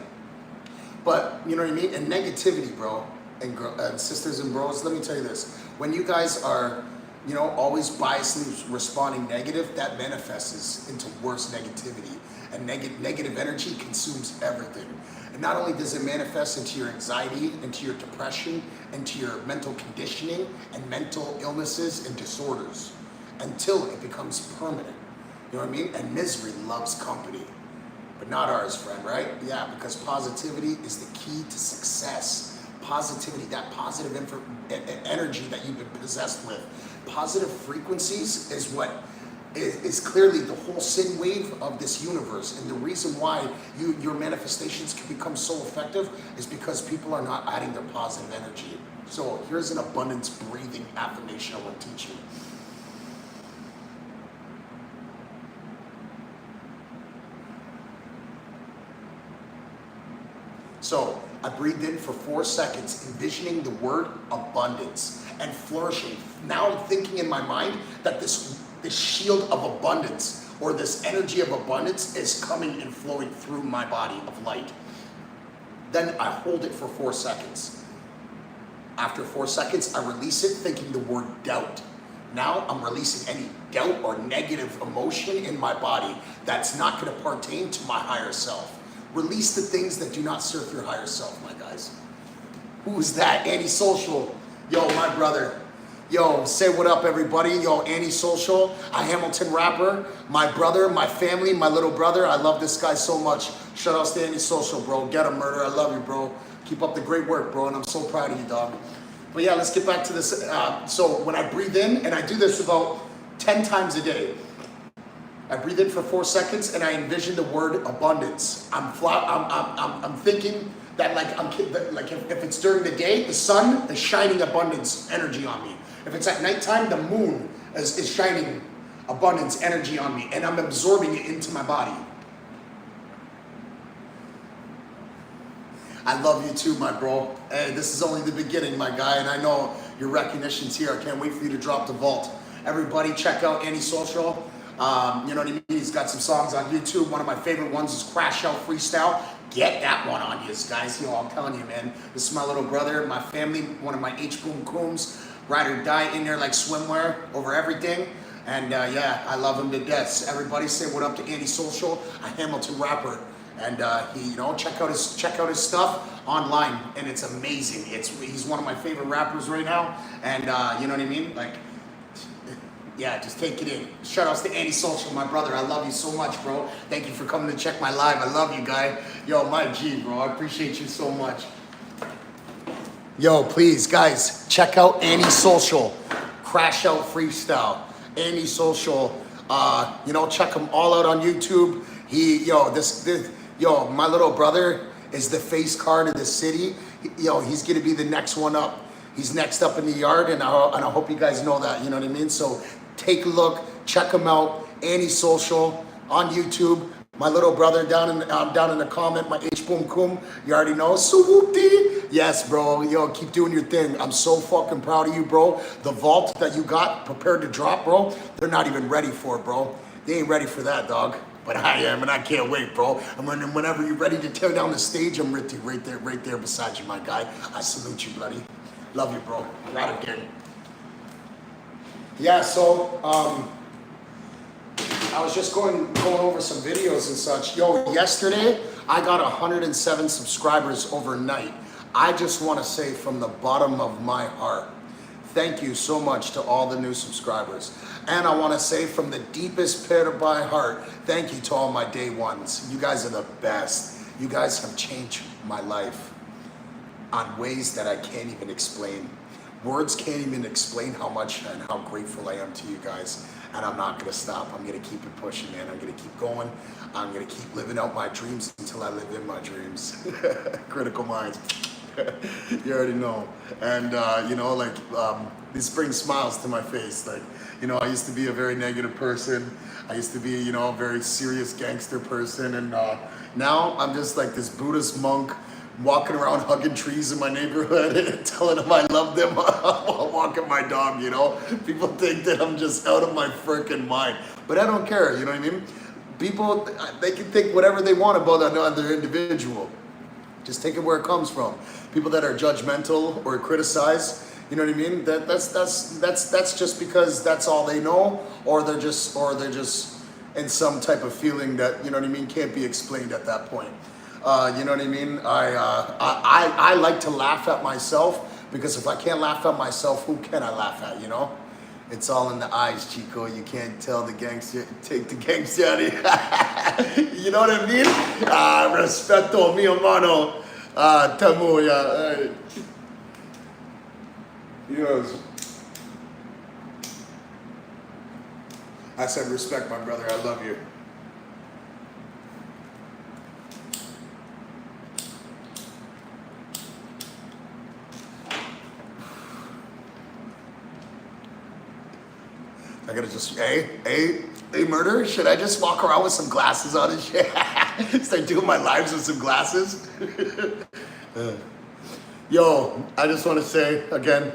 But, you know what I mean? And negativity, bro, and sisters and bros, let me tell you this. When you guys are, you know, always biasly responding negative, that manifests into worse negativity. And negative energy consumes everything. And not only does it manifest into your anxiety, into your depression, into your mental conditioning and mental illnesses and disorders, until it becomes permanent. You know what I mean? And misery loves company. but not ours, friend, right? Yeah, because positivity is the key to success. Positivity, that positive energy that you've been possessed with. Positive frequencies is what is clearly the whole sin wave of this universe. And the reason why your manifestations can become so effective is because people are not adding their positive energy. So here's an abundance breathing affirmation I want to teach you. So I breathed in for 4 seconds, envisioning the word abundance and flourishing. Now I'm thinking in my mind that this shield of abundance, or this energy of abundance, is coming and flowing through my body of light. Then I hold it for 4 seconds. After 4 seconds, I release it, thinking the word doubt. Now I'm releasing any doubt or negative emotion in my body that's not going to pertain to my higher self. Release the things that do not serve your higher self, my guys. Who's that? Antisocial. Yo, my brother. Yo, say what up, everybody. Yo, Antisocial, a Hamilton rapper. My brother, my family, my little brother. I love this guy so much. Shout outs to Antisocial, bro. Get him, murder. I love you, bro. Keep up the great work, bro, and I'm so proud of you, dog. But yeah, let's get back to this. So when I breathe in, and I do this about 10 times a day, I breathe in for 4 seconds and I envision the word abundance. I'm thinking that like if it's during the day, the sun is shining abundance energy on me. If it's at nighttime, the moon is shining abundance energy on me, and I'm absorbing it into my body. I love you too, my bro. Hey, this is only the beginning, my guy, and I know your recognition's here. I can't wait for you to drop the vault. Everybody check out Antisocial. You know what I mean? He's got some songs on YouTube. One of my favorite ones is Crash Out Freestyle. Get that one on you guys. Yo, I'm telling you, man. This is my little brother, my family, one of my H-Boom Coombs. Ride or die in there like swimwear over everything. And yeah, I love him to death. Everybody say what up to Antisocial, a Hamilton rapper. And he, you know, check out his stuff online, and it's amazing. He's one of my favorite rappers right now. And you know what I mean? Like, yeah, just take it in. Shout outs to Antisocial, my brother. I love you so much, bro. Thank you for coming to check my live. I love you, guy. Yo, my G, bro. I appreciate you so much. Yo, please, guys, check out Antisocial. Crash Out Freestyle. Antisocial. You know, check him all out on YouTube. Yo, my little brother is the face card of the city. Yo, he's gonna be the next one up. He's next up in the yard, and I hope you guys know that. You know what I mean? So take a look, check him out. Antisocial on YouTube. My little brother down in the comment, my H-Boom Coom. You already know. Swoopty. Yes, bro. Yo, keep doing your thing. I'm so fucking proud of you, bro. The vault that you got prepared to drop, bro, they're not even ready for it, bro. They ain't ready for that, dog. But I am, and I can't wait, bro. And whenever you're ready to tear down the stage, I'm right there beside you, my guy. I salute you, buddy. Love you, bro. Right again. Yeah, so I was just going over some videos and such. Yo, yesterday I got 107 subscribers overnight. I just want to say from the bottom of my heart, thank you so much to all the new subscribers. And I want to say from the deepest pit of my heart, thank you to all my day ones. You guys are the best. You guys have changed my life on ways that I can't even explain. Words can't even explain how much and how grateful I am to you guys. And I'm not gonna stop. I'm gonna keep it pushing, man. I'm gonna keep going. I'm gonna keep living out my dreams until I live in my dreams. Critical minds. You already know. And you know, like this brings smiles to my face. Like, you know, I used to be a very negative person. I used to be, you know, a very serious gangster person. And now I'm just like this Buddhist monk walking around hugging trees in my neighborhood and telling them I love them while walking my dog, you know? People think that I'm just out of my freaking mind. But I don't care, you know what I mean? People, they can think whatever they want about another individual. Just take it where it comes from. People that are judgmental or criticize, you know what I mean? That's just because that's all they know, or they're just in some type of feeling that, you know what I mean, can't be explained at that point. You know what I mean? I like to laugh at myself, because if I can't laugh at myself, who can I laugh at, you know? It's all in the eyes, Chico. You can't tell the gangster, take the gangster out of here. You know what I mean? Respeto, mi hermano. Temu, yeah. Yes. I said respect, my brother. I love you. I gotta just, hey, murder? Should I just walk around with some glasses on and shit? Start doing my lives with some glasses? Yo, I just want to say again,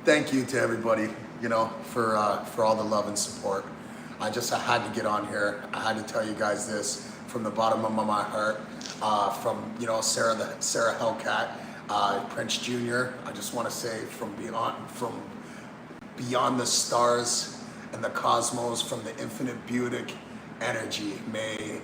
thank you to everybody, you know, for all the love and support. I had to get on here. I had to tell you guys this from the bottom of my heart. From, you know, Sarah Hellcat, Prince Jr. I just want to say from beyond the stars and the cosmos, from the infinite beautic energy, may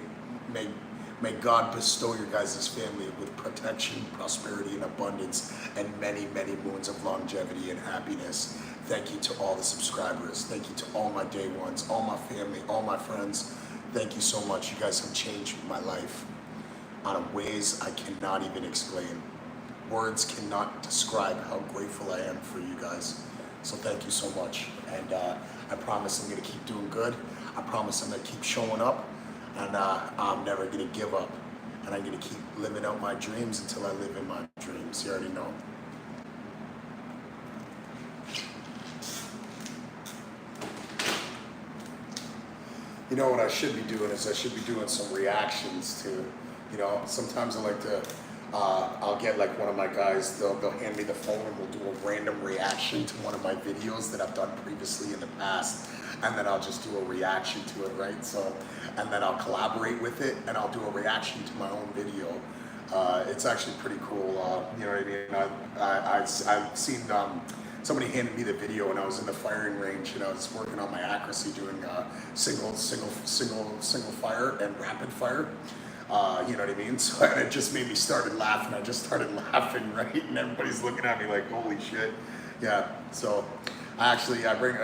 God bestow your guys' family with protection, prosperity, and abundance, and many, many moons of longevity and happiness. Thank you to all the subscribers. Thank you to all my day ones, all my family, all my friends. Thank you so much. You guys have changed my life on ways I cannot even explain. Words cannot describe how grateful I am for you guys. So thank you so much. And I promise I'm gonna keep doing good. I promise I'm gonna keep showing up. And I'm never gonna give up. And I'm gonna keep living out my dreams until I live in my dreams. You already know. You know what I should be doing is I should be doing some reactions to, you know, sometimes I like to, I'll get like one of my guys, they'll hand me the phone and we'll do a random reaction to one of my videos that I've done previously in the past. And then I'll just do a reaction to it, right? So, and then I'll collaborate with it and I'll do a reaction to my own video. It's actually pretty cool, you know what I mean? I've seen, somebody handed me the video when I was in the firing range and I was working on my accuracy doing single fire and rapid fire. You know what I mean? So it just made me started laughing. I just started laughing, right? And everybody's looking at me like, holy shit. Yeah, so I bring,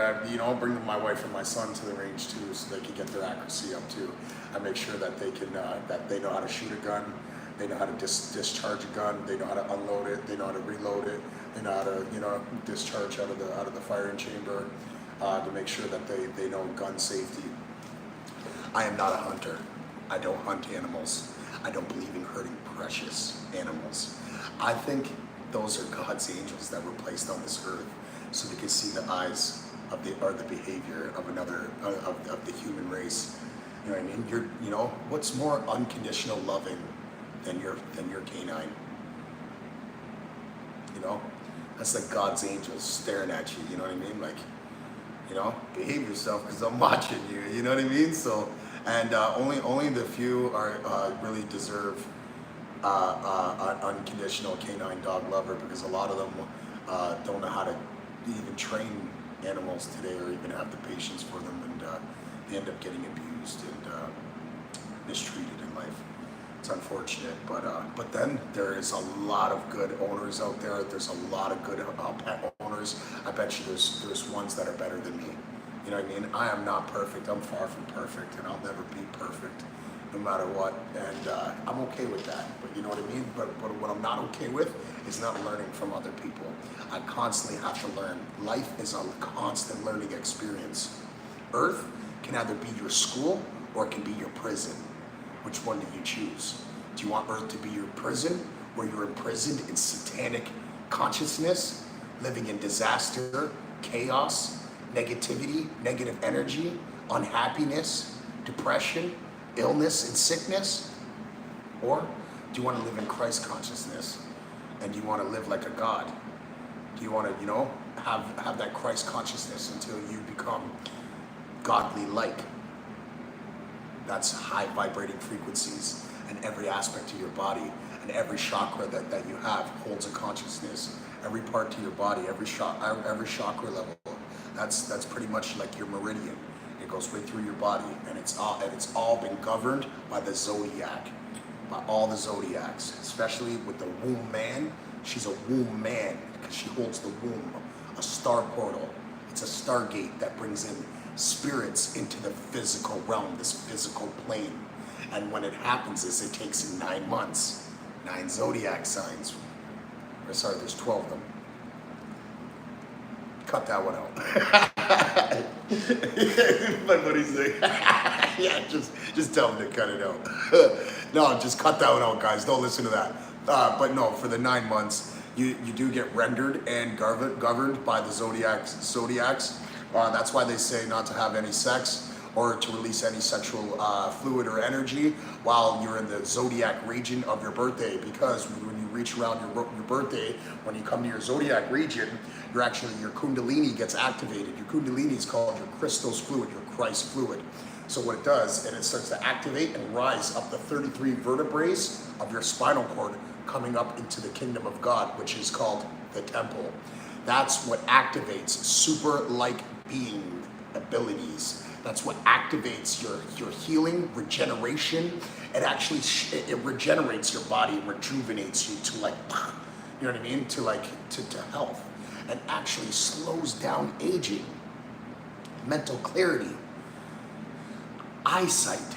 bring my wife and my son to the range too so they can get their accuracy up too. I make sure that they can, that they know how to shoot a gun, they know how to discharge a gun, they know how to unload it, they know how to reload it, they know how to, you know, discharge out of the firing chamber, to make sure that they know gun safety. I am not a hunter. I don't hunt animals. I don't believe in hurting precious animals. I think those are God's angels that were placed on this earth so they can see the eyes of the behavior of of the human race. You know what I mean? You know, what's more unconditional loving than your canine? You know, that's like God's angels staring at you. You know what I mean? Like, you know, behave yourself because I'm watching you. You know what I mean? So, and only the few are really deserve an unconditional canine dog lover, because a lot of them don't know how to even train animals today or even have the patience for them, and they end up getting abused and mistreated in life. It's unfortunate, but then there is a lot of good owners out there. There's a lot of good pet owners. I bet you there's ones that are better than me. You know what I mean? I am not perfect. I'm far from perfect, and I'll never be perfect, no matter what. And I'm okay with that. But you know what I mean? But what I'm not okay with is not learning from other people. I constantly have to learn. Life is a constant learning experience. Earth can either be your school or it can be your prison. Which one do you choose? Do you want Earth to be your prison, where you're imprisoned in satanic consciousness, living in disaster, chaos, negativity, negative energy, unhappiness, depression, illness, and sickness? Or do you want to live in Christ consciousness, and do you want to live like a God? Do you want to, you know, have that Christ consciousness until you become godly like? That's high vibrating frequencies, and every aspect of your body and every chakra that you have holds a consciousness. Every part to your body, every chakra level, that's pretty much like your meridian. It goes right through your body, and it's all been governed by the zodiac, by all the zodiacs, especially with the womb man. She's a womb man because she holds the womb, a star portal, It's a stargate that brings in spirits into the physical realm, this physical plane. And when it happens is it takes 9 months, 9 zodiac signs. Or sorry, there's 12 of them. Cut that one out. My buddy's like, yeah, just tell him to cut it out. No, just cut that one out, guys. Don't listen to that. But no, for the 9 months, you do get rendered and governed by the zodiacs. That's why they say not to have any sex or to release any sexual fluid or energy while you're in the zodiac region of your birthday, because when you reach around your birthday, when you come to your zodiac region, your kundalini gets activated. Your kundalini is called your Christos fluid, your Christ fluid. So what it does, and it starts to activate and rise up the 33 vertebrae of your spinal cord, coming up into the kingdom of God, which is called the temple. That's what activates super-like being abilities. That's what activates your healing, regeneration. It actually it regenerates your body, rejuvenates you to like, you know what I mean, to health, and actually slows down aging, mental clarity, eyesight,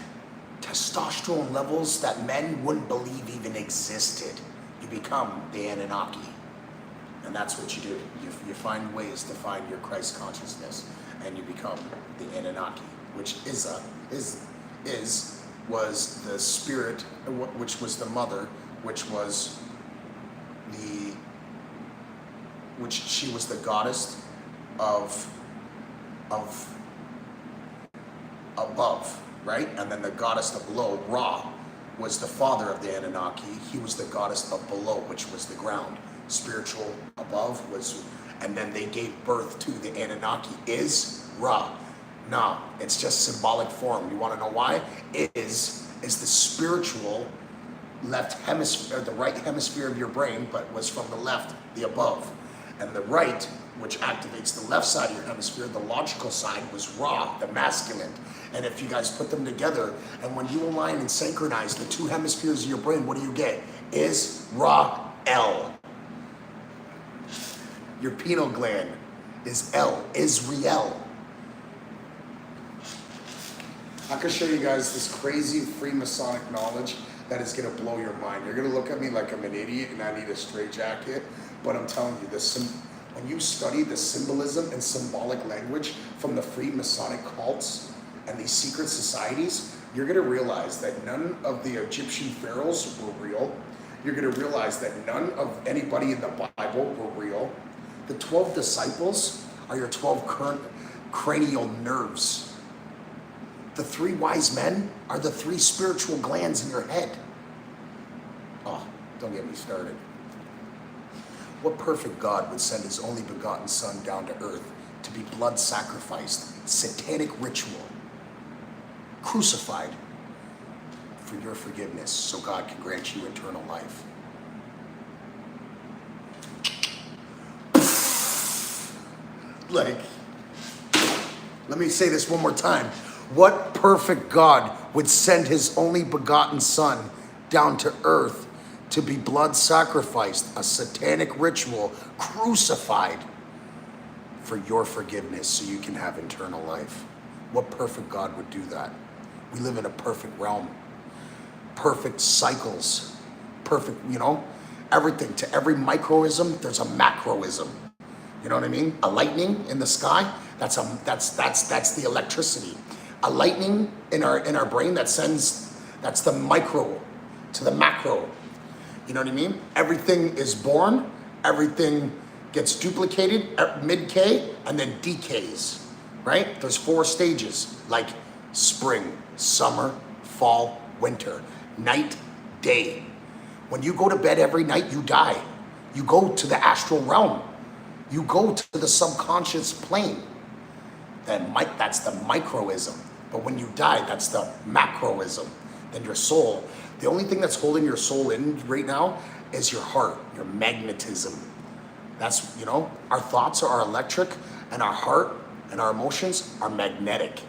testosterone levels that men wouldn't believe even existed. You become the Anunnaki. And that's what you do. You find ways to find your Christ consciousness, and you become the Anunnaki, which was the spirit, which was the mother, which she was the goddess of above, right? And then the goddess of below, Ra, was the father of the Anunnaki. He was the goddess of below, which was the ground. Spiritual above was, and then they gave birth to the Anunnaki is Ra. No, it's just symbolic form. You want to know why? It is the spiritual left hemisphere, the right hemisphere of your brain, but was from the left, the above. And the right, which activates the left side of your hemisphere, the logical side, was Ra, the masculine. And if you guys put them together, and when you align and synchronize the two hemispheres of your brain, what do you get? Is Ra L. Your pineal gland is L, Israel. I can show you guys this crazy Freemasonic knowledge that is going to blow your mind. You're going to look at me like I'm an idiot and I need a straitjacket, but I'm telling you, when you study the symbolism and symbolic language from the Freemasonic cults and these secret societies, you're going to realize that none of the Egyptian pharaohs were real. You're going to realize that none of anybody in the Bible were real. The 12 disciples are your 12 current cranial nerves. The 3 wise men are the 3 spiritual glands in your head. Oh, don't get me started. What perfect God would send his only begotten son down to earth to be blood sacrificed, satanic ritual, crucified for your forgiveness so God can grant you eternal life? Like, let me say this one more time. What perfect God would send his only begotten son down to earth to be blood sacrificed, a satanic ritual, crucified for your forgiveness so you can have eternal life? What perfect God would do that? We live in a perfect realm, perfect cycles, perfect, everything. To every microism, there's a macroism. You know what I mean? A lightning in the sky, that's the electricity. A lightning in our brain that's the micro to the macro. You know what I mean? Everything is born, everything gets duplicated at mid-K and then decays, right? There's 4 stages, like spring, summer, fall, winter, night, day. When you go to bed every night, you die. You go to the astral realm. You go to the subconscious plane. That's the microism. But when you die, that's the macroism. Then your soul, the only thing that's holding your soul in right now is your heart, your magnetism. That's, our thoughts are electric, and our heart and our emotions are magnetic.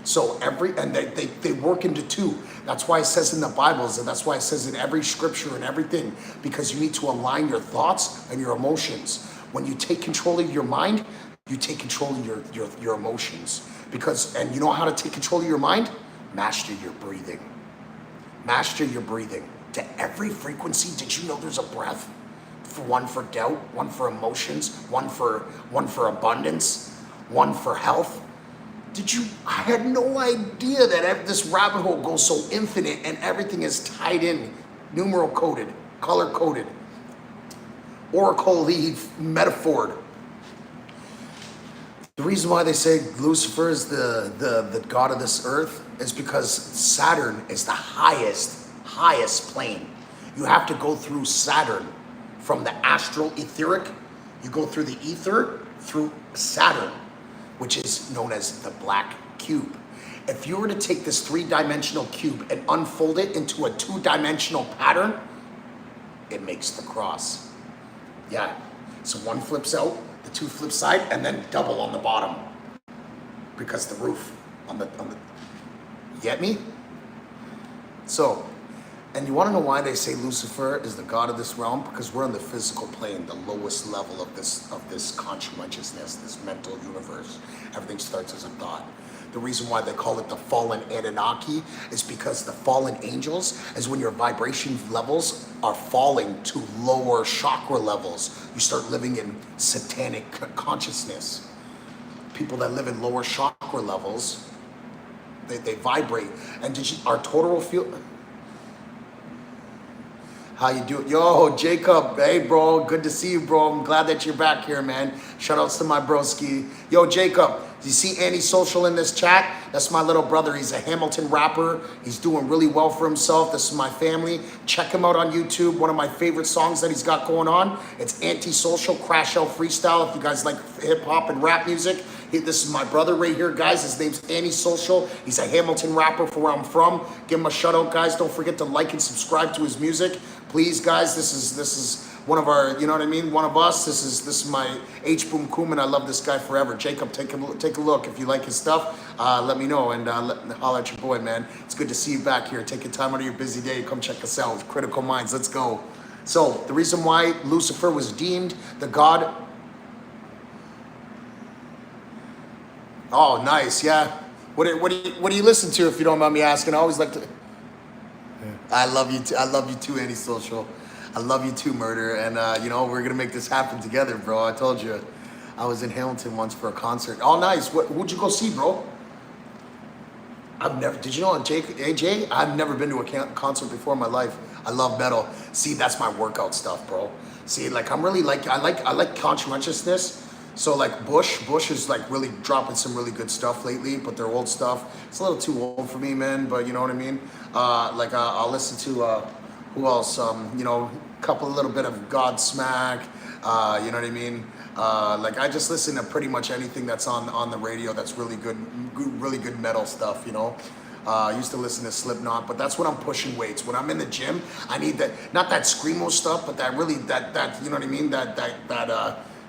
So they work into 2. That's why it says in the Bibles, and that's why it says in every scripture and everything, because you need to align your thoughts and your emotions. When you take control of your mind, You take control of your emotions. Because, and you know how to take control of your mind? Master your breathing. Master your breathing. To every frequency, did you know there's a breath? One for doubt, one for emotions, one for abundance, one for health. I had no idea that this rabbit hole goes so infinite and everything is tied in, numeral coded, color coded, oracle metaphored. The reason why they say Lucifer is the god of this earth is because Saturn is the highest plane. You have to go through Saturn. From the astral etheric, you go through the ether, through Saturn, which is known as the black cube. If you were to take this 3-dimensional cube and unfold it into a 2-dimensional pattern, it makes the cross. Yeah, so one flips out, the 2 flip side, and then double on the bottom. Because the roof on the, you get me? So, and you want to know why they say Lucifer is the god of this realm? Because we're on the physical plane, the lowest level of this consciousness, this mental universe. Everything starts as a thought. The reason why they call it the fallen Anunnaki is because the fallen angels is when your vibration levels are falling to lower chakra levels. You start living in satanic consciousness. People that live in lower chakra levels, they vibrate. And our total field. How you doing? Yo, Jacob, hey bro, good to see you, bro. I'm glad that you're back here, man. Shout outs to my broski. Yo, Jacob, do you see Antisocial in this chat? That's my little brother. He's a Hamilton rapper. He's doing really well for himself. This is my family. Check him out on YouTube. One of my favorite songs that he's got going on. It's Antisocial, Crash Out Freestyle. If you guys like hip hop and rap music, this is my brother right here, guys. His name's Antisocial. He's a Hamilton rapper from where I'm from. Give him a shout out, guys. Don't forget to like and subscribe to his music. Please, guys, this is one of our, you know what I mean? One of us. This is my H Boom Kuman. I love this guy forever. Jacob, take a look. If you like his stuff, let me know and holler at your boy, man. It's good to see you back here. Take your time out of your busy day. Come check us out. Critical Minds. Let's go. So the reason why Lucifer was deemed the god. Oh, nice. Yeah. What do you listen to, if you don't mind me asking? I always like to. I love you too. I love you too, Antisocial. I love you too, Murder. And you know, we're gonna make this happen together, bro. I told you, I was in Hamilton once for a concert. Oh, nice. Who'd you go see, bro? I've never. Did you know, AJ? I've never been to a concert before in my life. I love metal. See, that's my workout stuff, bro. See, like I'm really like I like conscientiousness. So like Bush is like really dropping some really good stuff lately, but their old stuff, it's a little too old for me, man, but you know what I mean? I'll listen to, who else? You know, a little bit of Godsmack, you know what I mean? Like I just listen to pretty much anything that's on the radio that's really good metal stuff, you know? I used to listen to Slipknot, but that's when I'm pushing weights. When I'm in the gym, I need that, not that screamo stuff, but that really, that you know what I mean?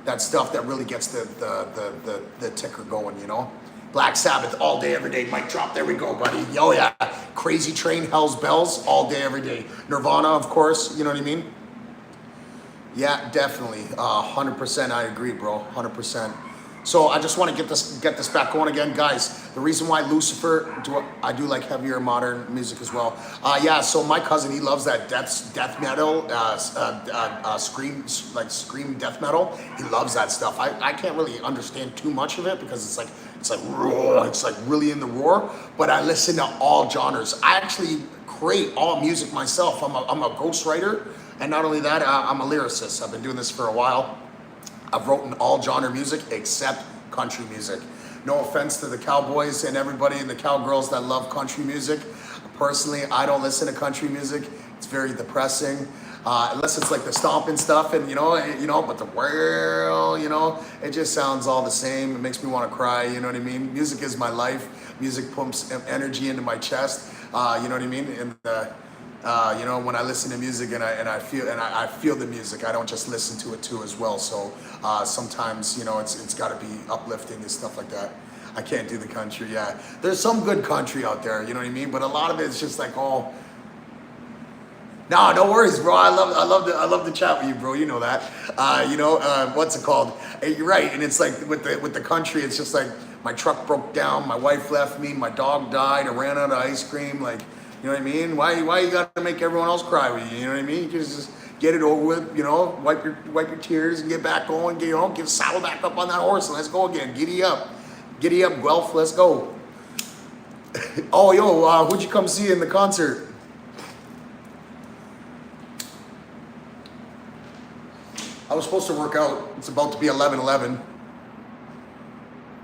That stuff that really gets the ticker going, you know? Black Sabbath all day, every day. Mic drop, there we go, buddy. Oh yeah. Crazy Train, Hell's Bells, all day, every day. Nirvana, of course, you know what I mean? Yeah, definitely. 100% I agree, bro, 100%. So I just want to get this back going again, guys. The reason why Lucifer, I do like heavier modern music as well. Yeah, so my cousin, he loves that death metal, scream death metal. He loves that stuff. I can't really understand too much of it because it's like really in the roar. But I listen to all genres. I actually create all music myself. I'm a ghostwriter, and not only that, I'm a lyricist. I've been doing this for a while. I've written all genre music except country music. No offense to the cowboys and everybody and the cowgirls that love country music. Personally, I don't listen to country music. It's very depressing. Unless it's like the stomping stuff and you know, but the whirl, you know, it just sounds all the same. It makes me want to cry, you know what I mean? Music is my life. Music pumps energy into my chest, you know what I mean? And you know, when I listen to music and I feel the music, I don't just listen to it too as well. So sometimes, you know, it's got to be uplifting and stuff like that. I can't do the country. Yeah, there's some good country out there, you know what I mean? But a lot of it's just like all No, no worries, bro. I love the chat with you, bro. You know that. What's it called? You're right, and it's like with the country, it's just like my truck broke down, my wife left me, my dog died, I ran out of ice cream. Like, you know what I mean? Why you gotta make everyone else cry with you? You know what I mean? You just get it over with. Wipe your tears and get back going. Get saddle back up on that horse and let's go again. Giddy up, Guelph. Let's go. Oh, yo, who'd you come see in the concert? I was supposed to work out. It's about to be 11:11.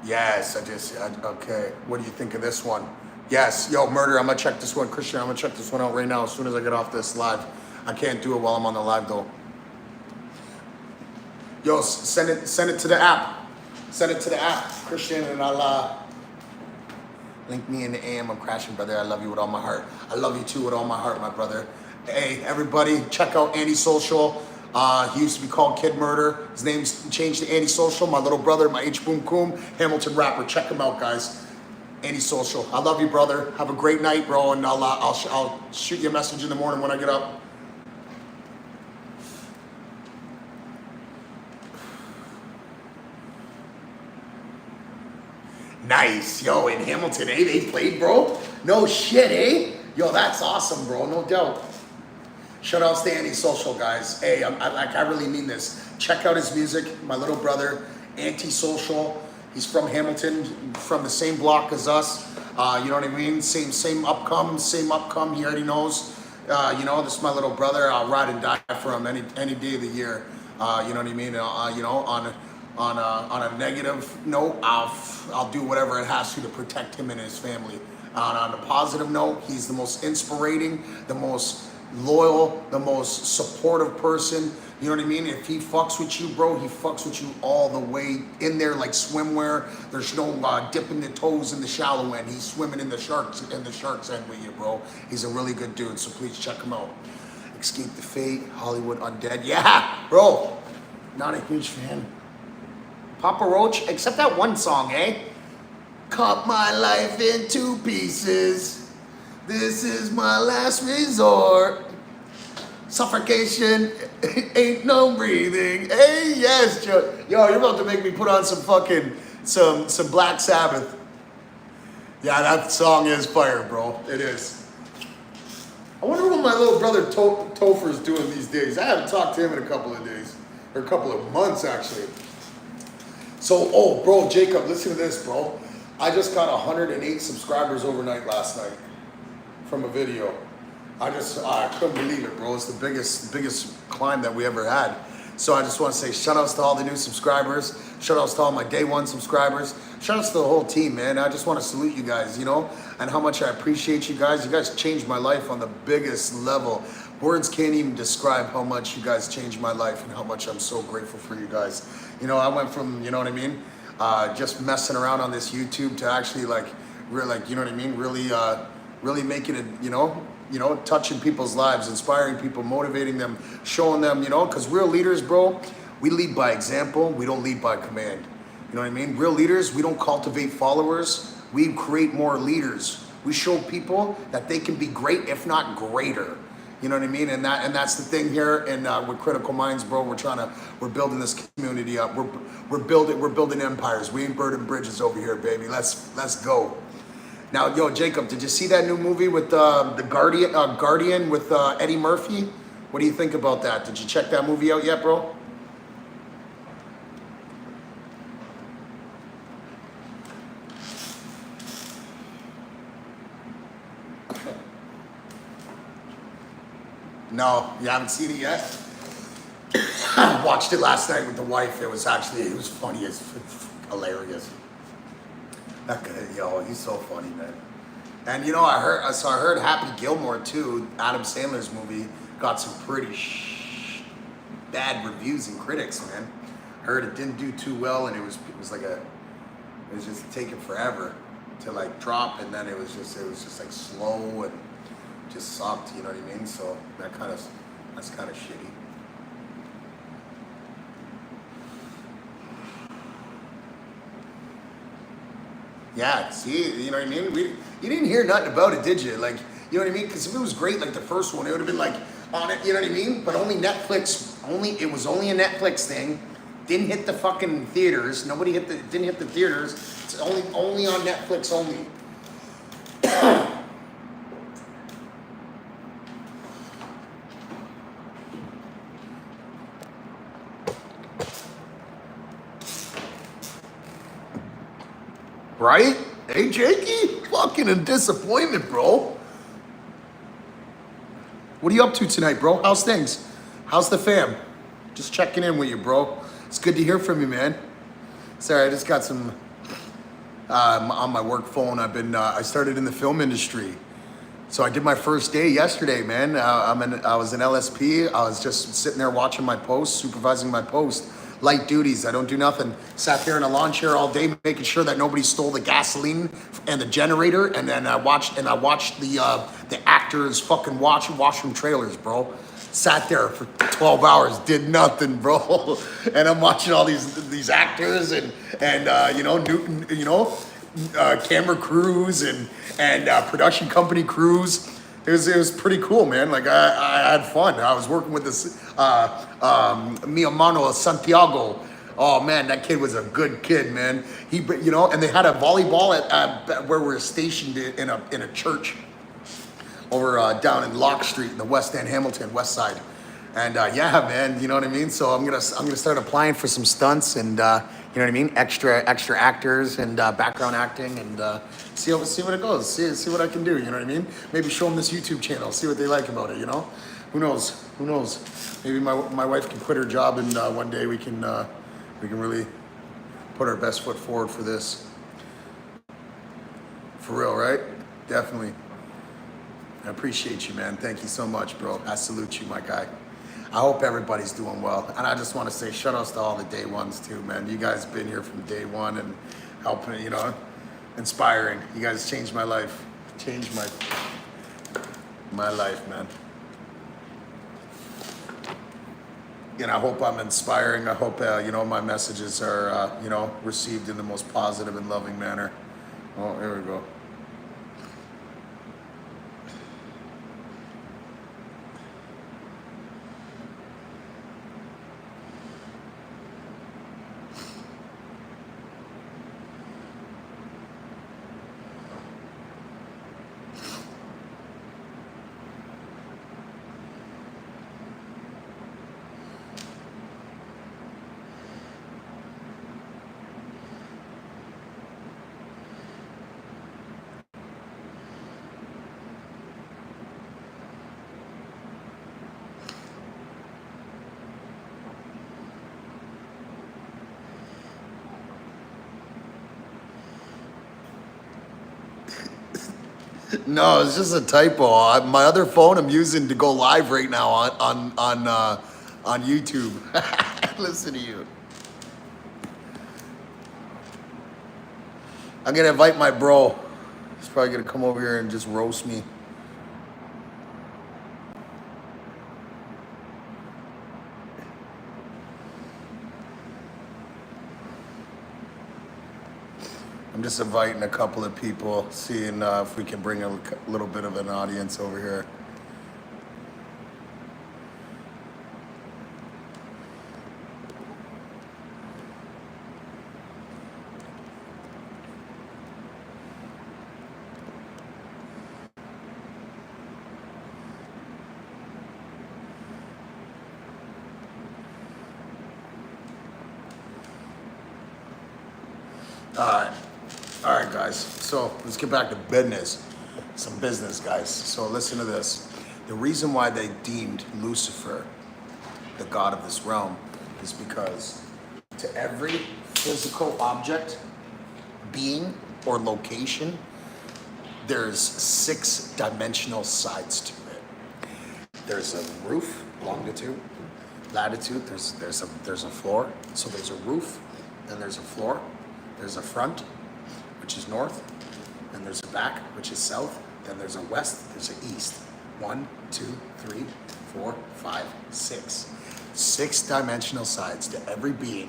Yes, okay. What do you think of this one? Yes, yo, Murder, I'm gonna check this one. Christian, I'm gonna check this one out right now as soon as I get off this live. I can't do it while I'm on the live though. Yo, send it to the app. Send it to the app, Christian, and I'll link me in the AM. I'm crashing, brother. I love you with all my heart. I love you too with all my heart, my brother. Hey, everybody, check out Antisocial. He used to be called Kid Murder. His name's changed to Antisocial. My little brother, my H Boom Coom, Hamilton rapper. Check him out, guys. Antisocial. I love you, brother. Have a great night, bro, and I'll shoot you a message in the morning when I get up. Nice, yo, in Hamilton, eh? They played, bro. No shit, eh? Yo, that's awesome, bro. No doubt. Shout outs to Antisocial, guys. Hey, I really mean this. Check out his music. My little brother, Antisocial. He's from Hamilton, from the same block as us. You know what I mean? Same upcome. He already knows. This is my little brother. I'll ride and die for him any day of the year. You know what I mean? On a negative note, I'll do whatever it has to protect him and his family. On a positive note, he's the most inspirating, the most loyal, the most supportive person. You know what I mean? If he fucks with you, bro, he fucks with you all the way in there like swimwear. There's no dipping the toes in the shallow end. He's swimming in the sharks end with you, bro. He's a really good dude, so please check him out. Escape the Fate, Hollywood Undead. Yeah, bro. Not a huge fan. Papa Roach, except that one song, eh? Cut my life in 2 pieces. This is my last resort. Suffocation, ain't no breathing. Hey, yes, Joe. Yo, you're about to make me put on some Black Sabbath. Yeah, that song is fire, bro. It is. I wonder what my little brother Topher's doing these days. I haven't talked to him in a couple of days, or a couple of months actually. So, bro, Jacob, listen to this, bro. I just got 108 subscribers overnight last night from a video. I couldn't believe it, bro. It's the biggest climb that we ever had. So I just want to say shout outs to all the new subscribers. Shout outs to all my day one subscribers. Shout outs to the whole team, man. I just want to salute you guys, and how much I appreciate you guys. You guys changed my life on the biggest level. Words can't even describe how much you guys changed my life and how much I'm so grateful for you guys. I went from, you know what I mean, just messing around on this YouTube to actually really making it, touching people's lives, inspiring people, motivating them, showing them, because real leaders, bro, we lead by example. We don't lead by command. You know what I mean? Real leaders, we don't cultivate followers. We create more leaders. We show people that they can be great, if not greater. You know what I mean? And that's the thing here. And with Critical Minds, bro, we're building this community up. We're building empires. We ain't burning bridges over here, baby. Let's go. Now, yo, Jacob, did you see that new movie with the Guardian with Eddie Murphy? What do you think about that? Did you check that movie out yet, bro? No, you haven't seen it yet? I watched it last night with the wife. It was funny. It's hilarious. That guy, yo, he's so funny, man. And I heard Happy Gilmore too, Adam Sandler's movie, got some pretty bad reviews and critics, man. Heard it didn't do too well, and it was just taking forever to drop, and then it was just slow and just sucked, you know what I mean? So that's kind of shitty. Yeah, see, you know what I mean? You didn't hear nothing about it, did you? You know what I mean? Because if it was great, the first one, it would have been on it, you know what I mean? But only Netflix, it was only a Netflix thing. Didn't hit the fucking theaters. Didn't hit the theaters. It's only on Netflix only. Right? Hey, Jakey? Fucking a disappointment, bro. What are you up to tonight, bro? How's things? How's the fam? Just checking in with you, bro. It's good to hear from you, man. Sorry, I just got some on my work phone. I started in the film industry. So I did my first day yesterday, man. I was in LSP. I was just sitting there watching my post, supervising my post. Light duties. I don't do nothing. Sat there in a lawn chair all day, making sure that nobody stole the gasoline and the generator. And then I watched the actors fucking washroom trailers, bro. Sat there for 12 hours, did nothing, bro. And I'm watching all these actors and Newton, camera crews and production company crews. It was pretty cool, man. Like I had fun. I was working with this mi hermano Santiago. Oh man, that kid was a good kid, man. And they had a volleyball at where we were stationed in a church over down in Lock Street in the West End, Hamilton, West Side. And yeah, man, you know what I mean? So I'm gonna start applying for some stunts and you know what I mean? Extra actors and background acting and see what it goes. See what I can do, you know what I mean? Maybe show them this YouTube channel, see what they like about it, you know? Who knows? Maybe my wife can quit her job and one day we can really put our best foot forward for this. For real, right? Definitely. I appreciate you, man. Thank you so much, bro. I salute you, my guy. I hope everybody's doing well. And I just want to say shout outs to all the day ones too, man. You guys been here from day one and helping, inspiring. You guys changed my life. Changed my life, man. And I hope I'm inspiring. I hope, my messages are, received in the most positive and loving manner. Oh, here we go. No, it's just a typo. My other phone I'm using to go live right now on YouTube. Listen to you. I'm gonna invite my bro. He's probably gonna come over here and just roast me. I'm just inviting a couple of people, seeing if we can bring a little bit of an audience over here. All right, guys. So let's get back to business. Some business, guys. So listen to this. The reason why they deemed Lucifer the god of this realm is because to every physical object, being, or location, there's 6-dimensional sides to it. There's a roof, longitude, latitude. There's a floor. So there's a roof, then there's a floor. There's a front, which is north, then there's a back, which is south, then there's a west, there's an east. 1, 2, 3, 4, 5, 6. 6-dimensional sides to every being,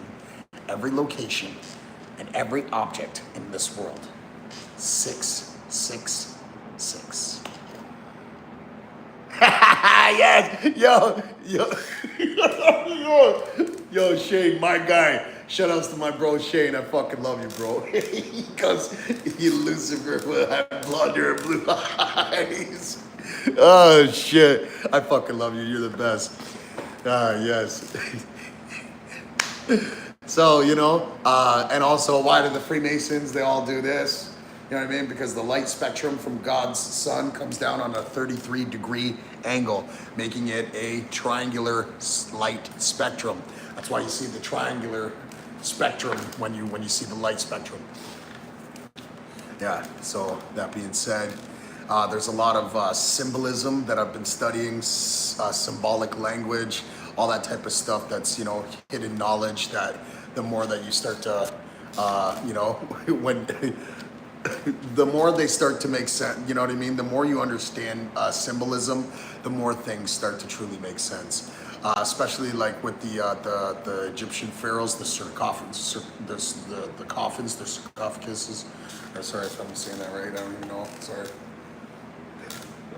every location, and every object in this world. 6, 6, 6. Yes, yo, Shane, my guy. Shout outs to my bro Shane. I fucking love you, bro. Because you Lucifer will have blonde hair and blue eyes. Oh shit, I fucking love you. You're the best. Yes. So, and also, why do the Freemasons, they all do this? You know what I mean? Because the light spectrum from God's sun comes down on a 33-degree angle, making it a triangular light spectrum. That's why you see the triangular spectrum when you see the light spectrum. Yeah, so that being said, there's a lot of symbolism that I've been studying, symbolic language, all that type of stuff that's, hidden knowledge that the more that you start to, when the more they start to make sense, you know what I mean? The more you understand symbolism, the more things start to truly make sense. Especially like with the Egyptian pharaohs, the sarcophagus, the coffins, the sarcophaguses. Sorry if I'm saying that right. I don't even know. Sorry.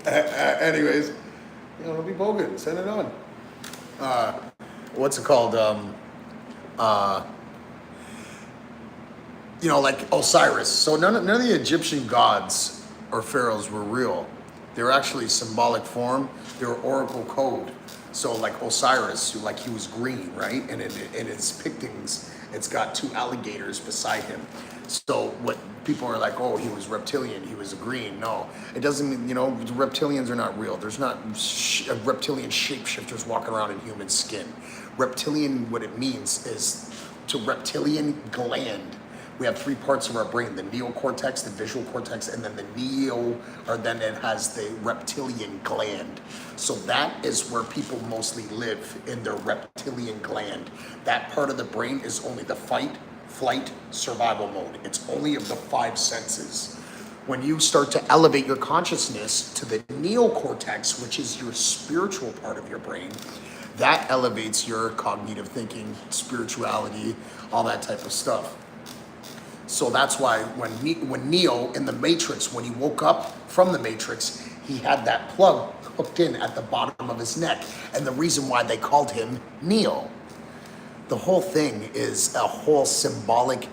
Anyways, don't be bogan. Send it on. What's it called? Like Osiris. So none of the Egyptian gods or pharaohs were real. They were actually symbolic form. They were oracle code. So like Osiris, he was green, right? And in his paintings, it's got two alligators beside him. So what people are like, oh, he was reptilian, he was green. No, it doesn't mean, reptilians are not real. There's not reptilian shapeshifters walking around in human skin. Reptilian, what it means is to reptilian gland. We have three parts of our brain: the neocortex, the visual cortex, and then then it has the reptilian gland. So that is where people mostly live, in their reptilian gland. That part of the brain is only the fight, flight, survival mode. It's only of the five senses. When you start to elevate your consciousness to the neocortex, which is your spiritual part of your brain, that elevates your cognitive thinking, spirituality, all that type of stuff. So that's why when Neo in the Matrix, when he woke up from the Matrix, he had that plug hooked in at the bottom of his neck. And the reason why they called him Neo. The whole thing is a whole symbolic,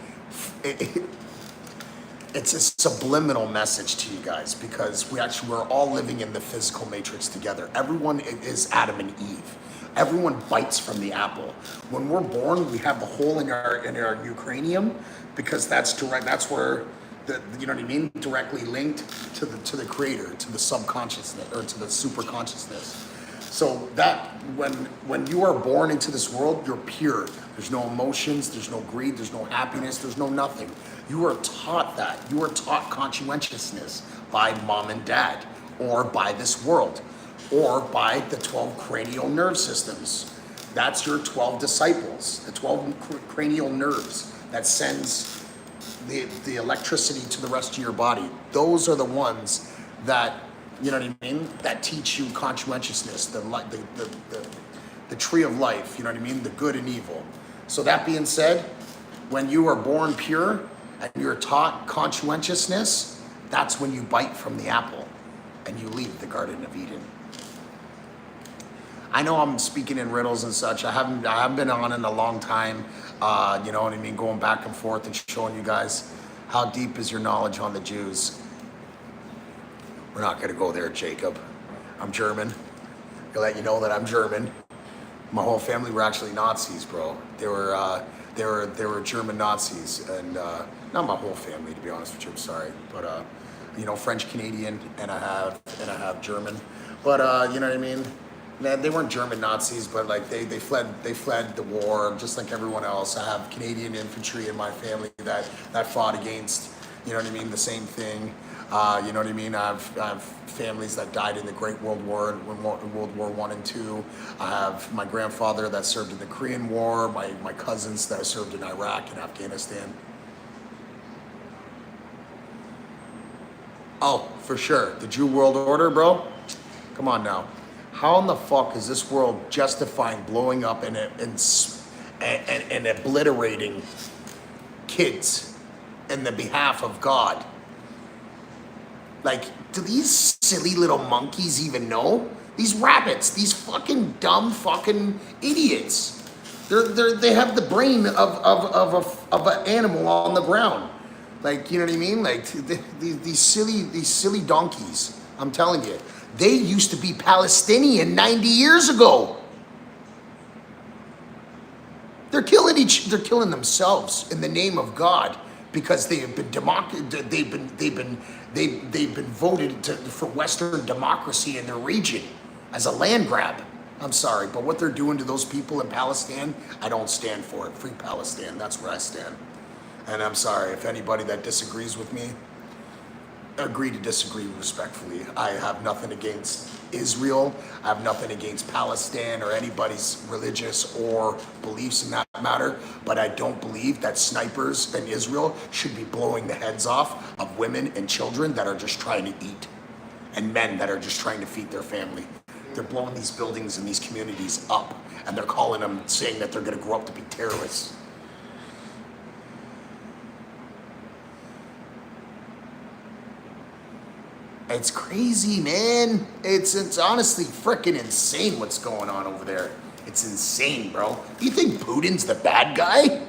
it's a subliminal message to you guys, because we're all living in the physical matrix together. Everyone is Adam and Eve. Everyone bites from the apple. When we're born, we have the hole in our Ukrainium, because that's direct. That's where directly linked to the creator, to the subconsciousness, or to the superconsciousness. So that when you are born into this world, you're pure. There's no emotions, there's no greed, there's no happiness, there's no nothing. You are taught that. You are taught conscientiousness by mom and dad, or by this world, or by the 12 cranial nerve systems. That's your 12 disciples, the 12 cranial nerves that sends the electricity to the rest of your body. Those are the ones that, that teach you conscientiousness, the tree of life, the good and evil. So that being said, when you are born pure and you're taught conscientiousness, that's when you bite from the apple and you leave the Garden of Eden. I know I'm speaking in riddles and such. I haven't been on in a long time. Going back and forth and showing you guys how deep is your knowledge on the Jews. We're not gonna go there, Jacob. I'm German. I'll let you know that I'm German. My whole family were actually Nazis, bro. They were German Nazis, and not my whole family, to be honest with you. I'm sorry, but French Canadian, and I have German. But you know what I mean? They weren't German Nazis, but like they fled the war just like everyone else. I have Canadian infantry in my family that fought against, the same thing. I have families that died in the Great World War, World War I and II. I have my grandfather that served in the Korean War, my cousins that served in Iraq and Afghanistan. Oh, for sure. The Jew World Order, bro? Come on now. How in the fuck is this world justifying blowing up and obliterating kids in the behalf of God? Like, do these silly little monkeys even know? These rabbits, these fucking dumb fucking idiots. They have the brain of an animal on the ground. Like, you know what I mean? Like these silly donkeys. I'm telling you, they used to be Palestinian 90 years ago. They're killing themselves in the name of God because they have been they've been voted for Western democracy in their region as a land grab. I'm sorry, but what they're doing to those people in Palestine, I don't stand for it. Free Palestine, that's where I stand. And I'm sorry if anybody that disagrees with me, agree to disagree respectfully. I have nothing against Israel. I have nothing against Palestine or anybody's religious or beliefs in that matter, but I don't believe that snipers in Israel should be blowing the heads off of women and children that are just trying to eat and men that are just trying to feed their family. They're blowing these buildings and these communities up, and they're calling them, saying that they're going to grow up to be terrorists. It's crazy, man. It's honestly freaking insane what's going on over there. It's insane, bro. You think Putin's the bad guy?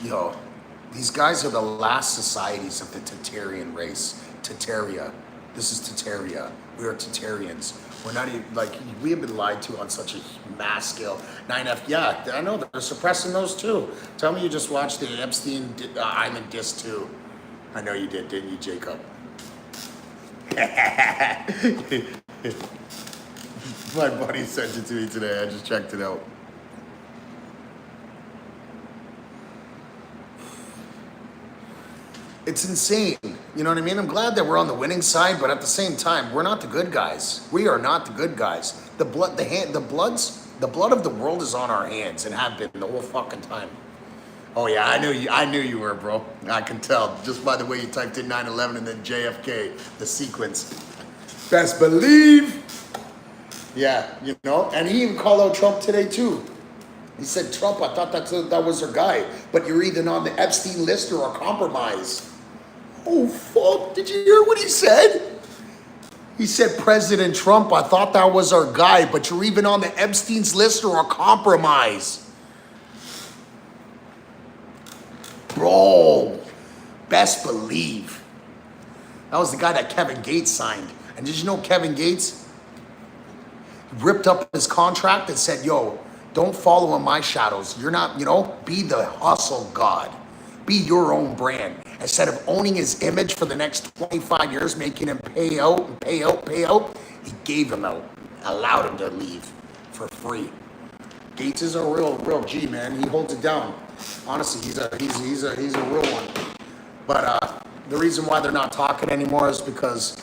Yo, these guys are the last societies of the Tatarian race. Tataria. This is Tataria. We are Tatarians. We're not even, like, we have been lied to on such a mass scale. 9F, yeah, I know, they're suppressing those too. Tell me you just watched the Epstein Island Disc too. I know you did, didn't you, Jacob? My buddy sent it to me today. I just checked it out. It's insane. You know what I mean? I'm glad that we're on the winning side, but at the same time, we're not the good guys. We are not the good guys. The blood of the world is on our hands and have been the whole fucking time. Oh yeah, I knew you were, bro. I can tell just by the way you typed in 9/11 and then JFK, the sequence. Best believe. Yeah, you know, and he even called out Trump today too. He said, Trump, I thought that was our guy, but you're either on the Epstein list or a compromise. Oh fuck, did you hear what he said? He said, President Trump, I thought that was our guy, but you're even on the Epstein's list or a compromise. Bro, best believe. That was the guy that Kevin Gates signed. And did you know Kevin Gates ripped up his contract and said, yo, don't follow in my shadows. You're not, you know, be the hustle god. Be your own brand. Instead of owning his image for the next 25 years, making him pay out and pay out, pay out, he gave him out, allowed him to leave for free. Gates is a real G, man. He holds it down. Honestly, he's a real one. But the reason why they're not talking anymore is because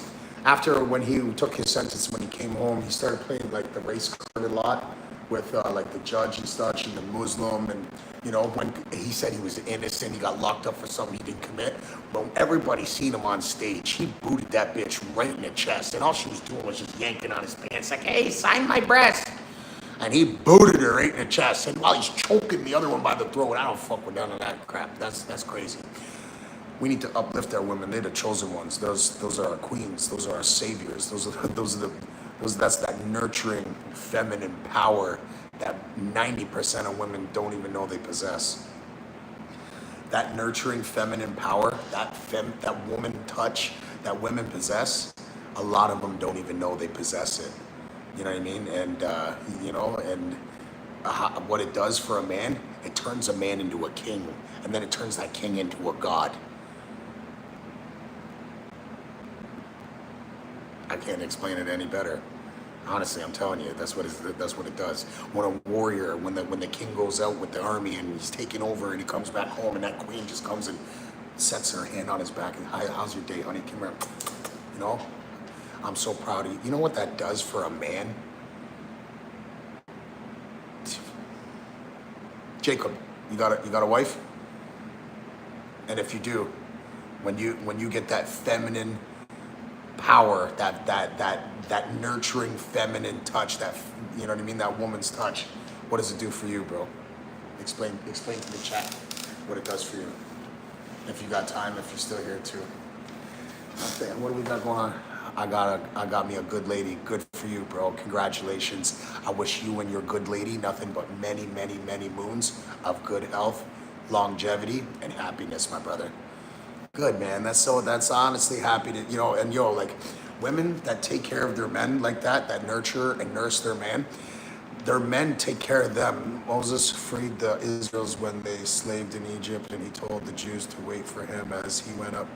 after when he took his sentence, when he came home, he started playing like the race card a lot with like the judge and such and the Muslim, and you know, when he said he was innocent, he got locked up for something he didn't commit. But everybody seen him on stage, he booted that bitch right in the chest, and all she was doing was just yanking on his pants like, hey, sign my breast. And he booted her right in the chest, and while he's choking the other one by the throat, I don't fuck with none of that crap. That's crazy. We need to uplift our women. They're the chosen ones. Those are our queens. Those are our saviors. That's that nurturing feminine power that 90% of women don't even know they possess. That nurturing feminine power, that woman touch that women possess, a lot of them don't even know they possess it. You know what I mean? And you know, and what it does for a man, it turns a man into a king, and then it turns that king into a god. I can't explain it any better. Honestly, I'm telling you, that's what it does. When a warrior, when the king goes out with the army and he's taking over and he comes back home, and that queen just comes and sets her hand on his back and, hi, how's your day, honey? Come here. You know, I'm so proud of you. You know what that does for a man? Jacob, you got a wife? And if you do, when you get that feminine power, that nurturing feminine touch, that, you know what I mean, that woman's touch, what does it do for you, bro? Explain to the chat what it does for you. If you got time, if you're still here too. Okay, what do we got going on? I got me a good lady. Good for you, bro. Congratulations. I wish you and your good lady nothing but many, many, many moons of good health, longevity, and happiness, my brother. Good, man. That's honestly happy to, and like women that take care of their men like that nurture and nurse their men take care of them. Moses freed the Israels when they slaved in Egypt, and he told the Jews to wait for him as he went up.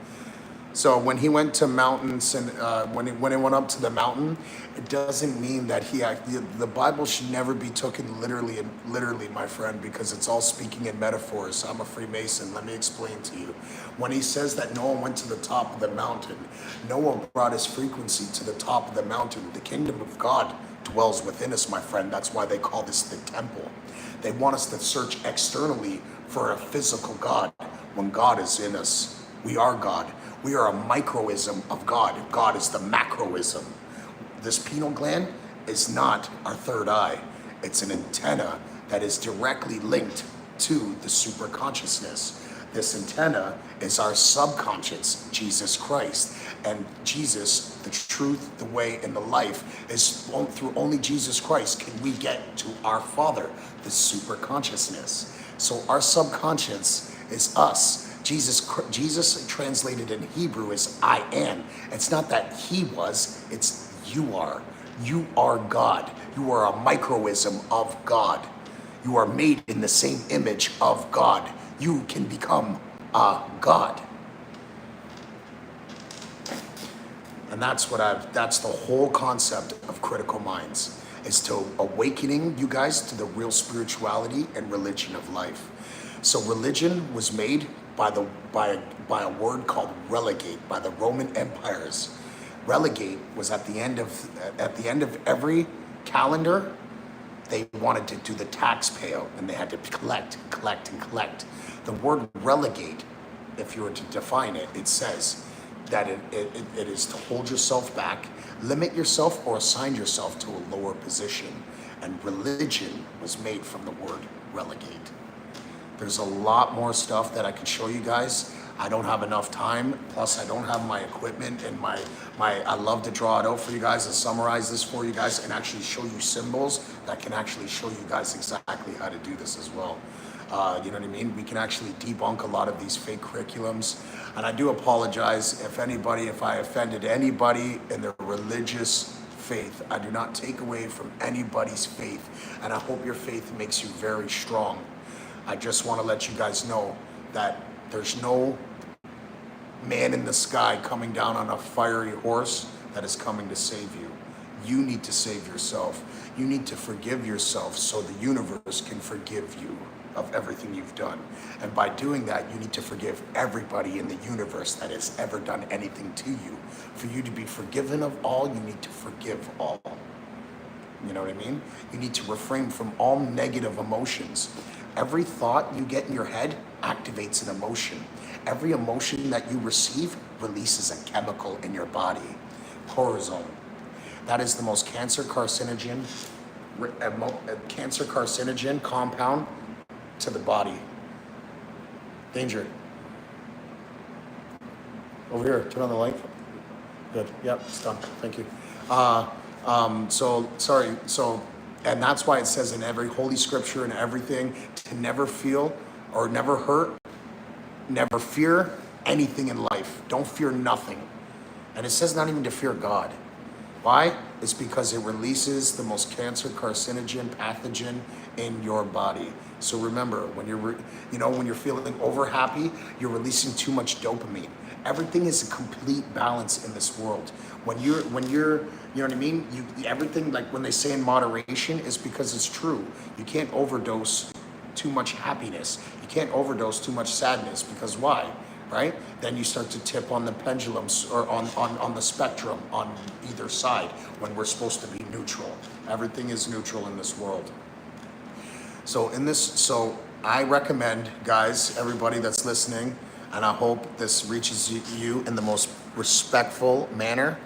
So when he went to mountains and when he went up to the mountain, it doesn't mean that the Bible should never be taken literally, my friend, because it's all speaking in metaphors. I'm a Freemason. Let me explain to you. When he says that Noah went to the top of the mountain, Noah brought his frequency to the top of the mountain. The kingdom of God dwells within us, my friend. That's why they call this the temple. They want us to search externally for a physical God when God is in us. We are God. We are a microism of God. God is the macroism. This pineal gland is not our third eye. It's an antenna that is directly linked to the superconsciousness. This antenna is our subconscious, Jesus Christ. And Jesus, the truth, the way, and the life is through only Jesus Christ can we get to our Father, the superconsciousness. So our subconscious is us. Jesus translated in Hebrew is I am. It's not that he was, it's you are. You are God. You are a microism of God. You are made in the same image of God. You can become a God. And that's the whole concept of Critical Minds, is to awakening you guys to the real spirituality and religion of life. So religion was made by a word called relegate by the Roman empires. Relegate was at the end of every calendar. They wanted to do the tax payout, and they had to collect. The word relegate, if you were to define it, it says that it is to hold yourself back, limit yourself, or assign yourself to a lower position. And religion was made from the word relegate. There's a lot more stuff that I can show you guys. I don't have enough time. Plus, I don't have my equipment and I love to draw it out for you guys and summarize this for you guys and actually show you symbols that can actually show you guys exactly how to do this as well. You know what I mean? We can actually debunk a lot of these fake curriculums. And I do apologize if I offended anybody in their religious faith. I do not take away from anybody's faith. And I hope your faith makes you very strong. I just want to let you guys know that there's no man in the sky coming down on a fiery horse that is coming to save you. You need to save yourself. You need to forgive yourself so the universe can forgive you of everything you've done. And by doing that, you need to forgive everybody in the universe that has ever done anything to you. For you to be forgiven of all, you need to forgive all. You know what I mean? You need to refrain from all negative emotions. Every thought you get in your head activates an emotion. Every emotion that you receive releases a chemical in your body, cortisol. That is the most cancer carcinogen compound to the body. Danger. Over here, turn on the light. Good, yep, it's done, thank you. And that's why it says in every holy scripture and everything to never feel or never hurt, never fear anything in life. Don't fear nothing. And it says not even to fear God. Why? It's because it releases the most cancer carcinogen pathogen in your body. So remember, when you're feeling over happy, you're releasing too much dopamine. Everything is a complete balance in this world. When you're, you know what I mean? Everything, like when they say in moderation, is because it's true. You can't overdose too much happiness. You can't overdose too much sadness, because why? Right? Then you start to tip on the pendulums or on the spectrum on either side when we're supposed to be neutral. Everything is neutral in this world. So I recommend, guys, everybody that's listening, and I hope this reaches you in the most respectful manner.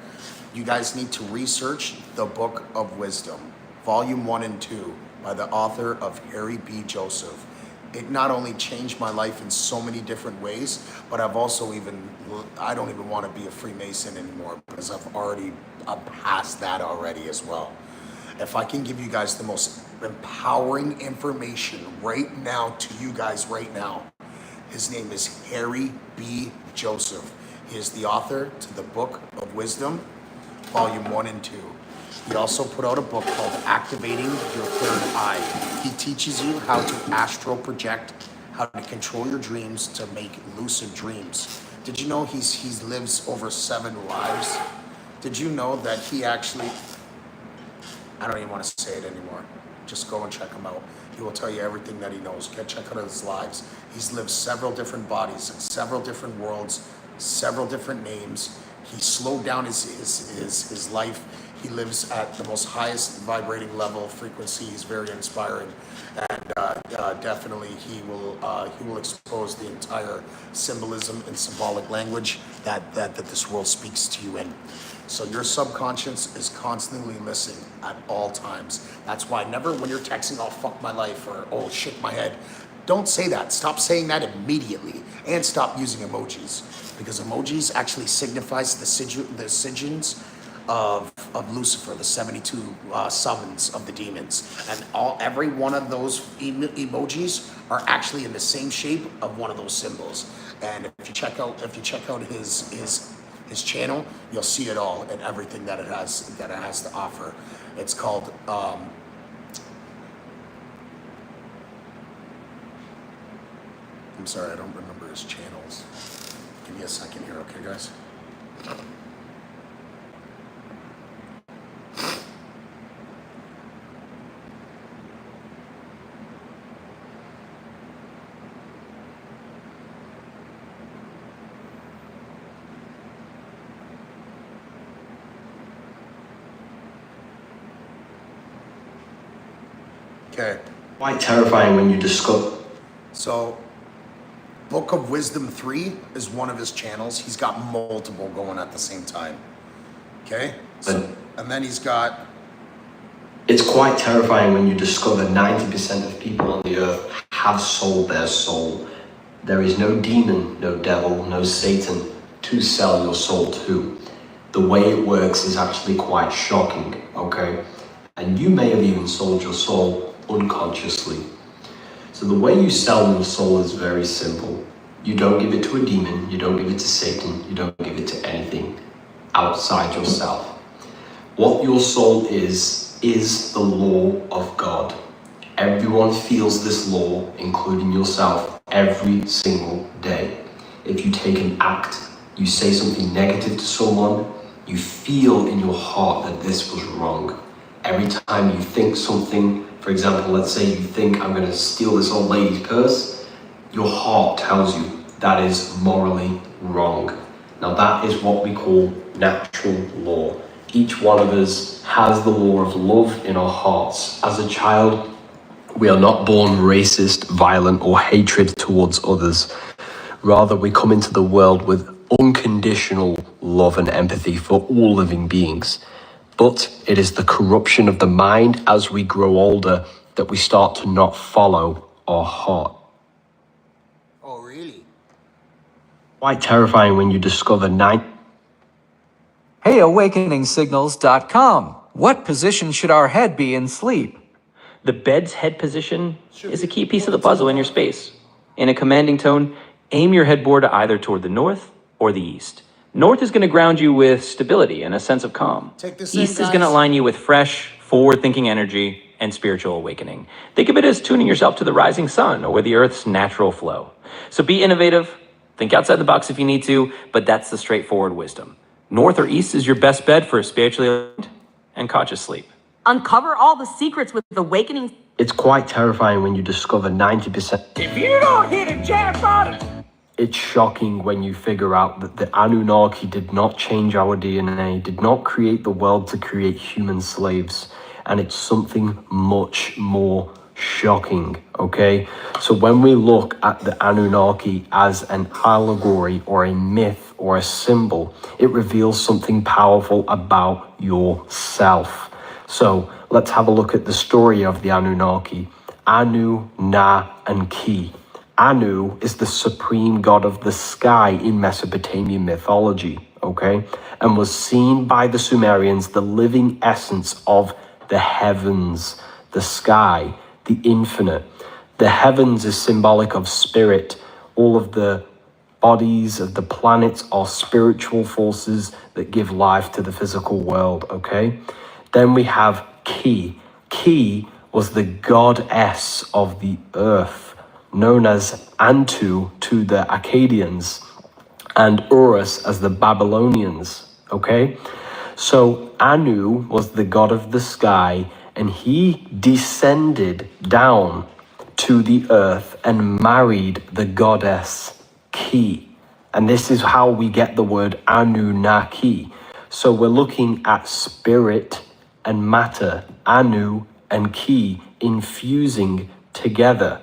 You guys need to research the Book of Wisdom, Volume 1 and 2, by the author of Harry B. Joseph. it not only changed my life in so many different ways, but I don't even want to be a Freemason anymore because I'm past that already as well. If I can give you guys the most empowering information right now to you guys right now, his name is Harry B. Joseph. He is the author to the Book of Wisdom, Volume 1 and 2. He also put out a book called Activating Your Third Eye. He teaches you how to astral project, how to control your dreams, to make lucid dreams. Did you know he lives over 7 lives? Did you know that he actually, I don't even want to say it anymore. Just go and check him out. He will tell you everything that he knows. Check out his lives. He's lived several different bodies, several different worlds, several different names. He slowed down his life. He lives at the most highest vibrating level of frequency. He's very inspiring, and definitely he will expose the entire symbolism and symbolic language that this world speaks to you in. So your subconscious is constantly listening at all times. That's why never when you're texting, "Oh fuck my life" or "Oh shit my head," don't say that. Stop saying that immediately, and stop using emojis, because emojis actually signifies the sigils of Lucifer, the 72 summons of the demons, and every one of those emojis are actually in the same shape of one of those symbols. And if you check out his channel, you'll see it all and everything that it has to offer. It's called I'm sorry, I don't remember his channels. Give me a second here, okay, guys? Okay. Quite terrifying when you discover. So, Book of Wisdom 3 is one of his channels. He's got multiple going at the same time. Okay? So, and then he's got... It's quite terrifying when you discover 90% of people on the earth have sold their soul. There is no demon, no devil, no Satan to sell your soul to. The way it works is actually quite shocking, okay? And you may have even sold your soul unconsciously. So the way you sell your soul is very simple. You don't give it to a demon, you don't give it to Satan, you don't give it to anything outside yourself. What your soul is the law of God. Everyone feels this law, including yourself, every single day. If you take an act, you say something negative to someone, you feel in your heart that this was wrong. Every time you think something, for example, let's say you think, "I'm going to steal this old lady's purse," your heart tells you that is morally wrong. Now that is what we call natural law. Each one of us has the law of love in our hearts. As a child, we are not born racist, violent, or hatred towards others. Rather, we come into the world with unconditional love and empathy for all living beings. But it is the corruption of the mind as we grow older that we start to not follow our heart. Oh, really? Quite terrifying when you discover Hey, awakeningsignals.com. What position should our head be in sleep? The bed's head position is a key piece of the puzzle in your space. In a commanding tone, aim your headboard either toward the north or the east. North is going to ground you with stability and a sense of calm. East is going to align you with fresh, forward-thinking energy and spiritual awakening. Think of it as tuning yourself to the rising sun or the Earth's natural flow. So be innovative, think outside the box if you need to, but that's the straightforward wisdom. North or east is your best bed for a spiritually aligned and conscious sleep. Uncover all the secrets with Awakening. It's quite terrifying when you discover 90%. If you don't hit a jackpot! It's shocking when you figure out that the Anunnaki did not change our DNA, did not create the world to create human slaves. And it's something much more shocking, okay? So when we look at the Anunnaki as an allegory or a myth or a symbol, it reveals something powerful about yourself. So let's have a look at the story of the Anunnaki. Anu, Na, and Ki. Anu is the supreme god of the sky in Mesopotamian mythology, okay? And was seen by the Sumerians the living essence of the heavens, the sky, the infinite. The heavens is symbolic of spirit. All of the bodies of the planets are spiritual forces that give life to the physical world, okay? Then we have Ki. Ki was the goddess of the earth, known as Antu to the Akkadians, and Urus as the Babylonians, okay? So Anu was the god of the sky, and he descended down to the earth and married the goddess Ki. And this is how we get the word Anunnaki. So we're looking at spirit and matter, Anu and Ki, infusing together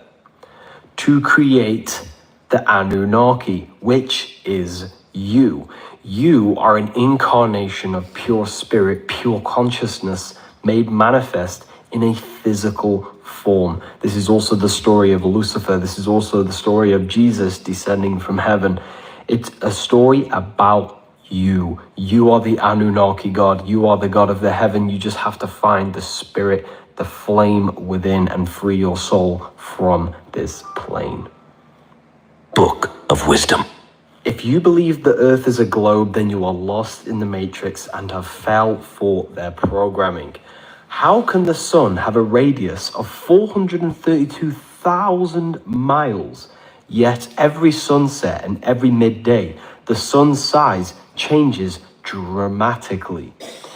to create the Anunnaki, which is you. You are an incarnation of pure spirit, pure consciousness made manifest in a physical form. This is also the story of Lucifer. This is also the story of Jesus descending from heaven. It's a story about you. You are the Anunnaki God. You are the God of the heaven. You just have to find the spirit, the flame within, and free your soul from this plane. Book of Wisdom. If you believe the earth is a globe, then you are lost in the matrix and have fell for their programming. How can the sun have a radius of 432,000 miles, yet every sunset and every midday, the sun's size changes dramatically?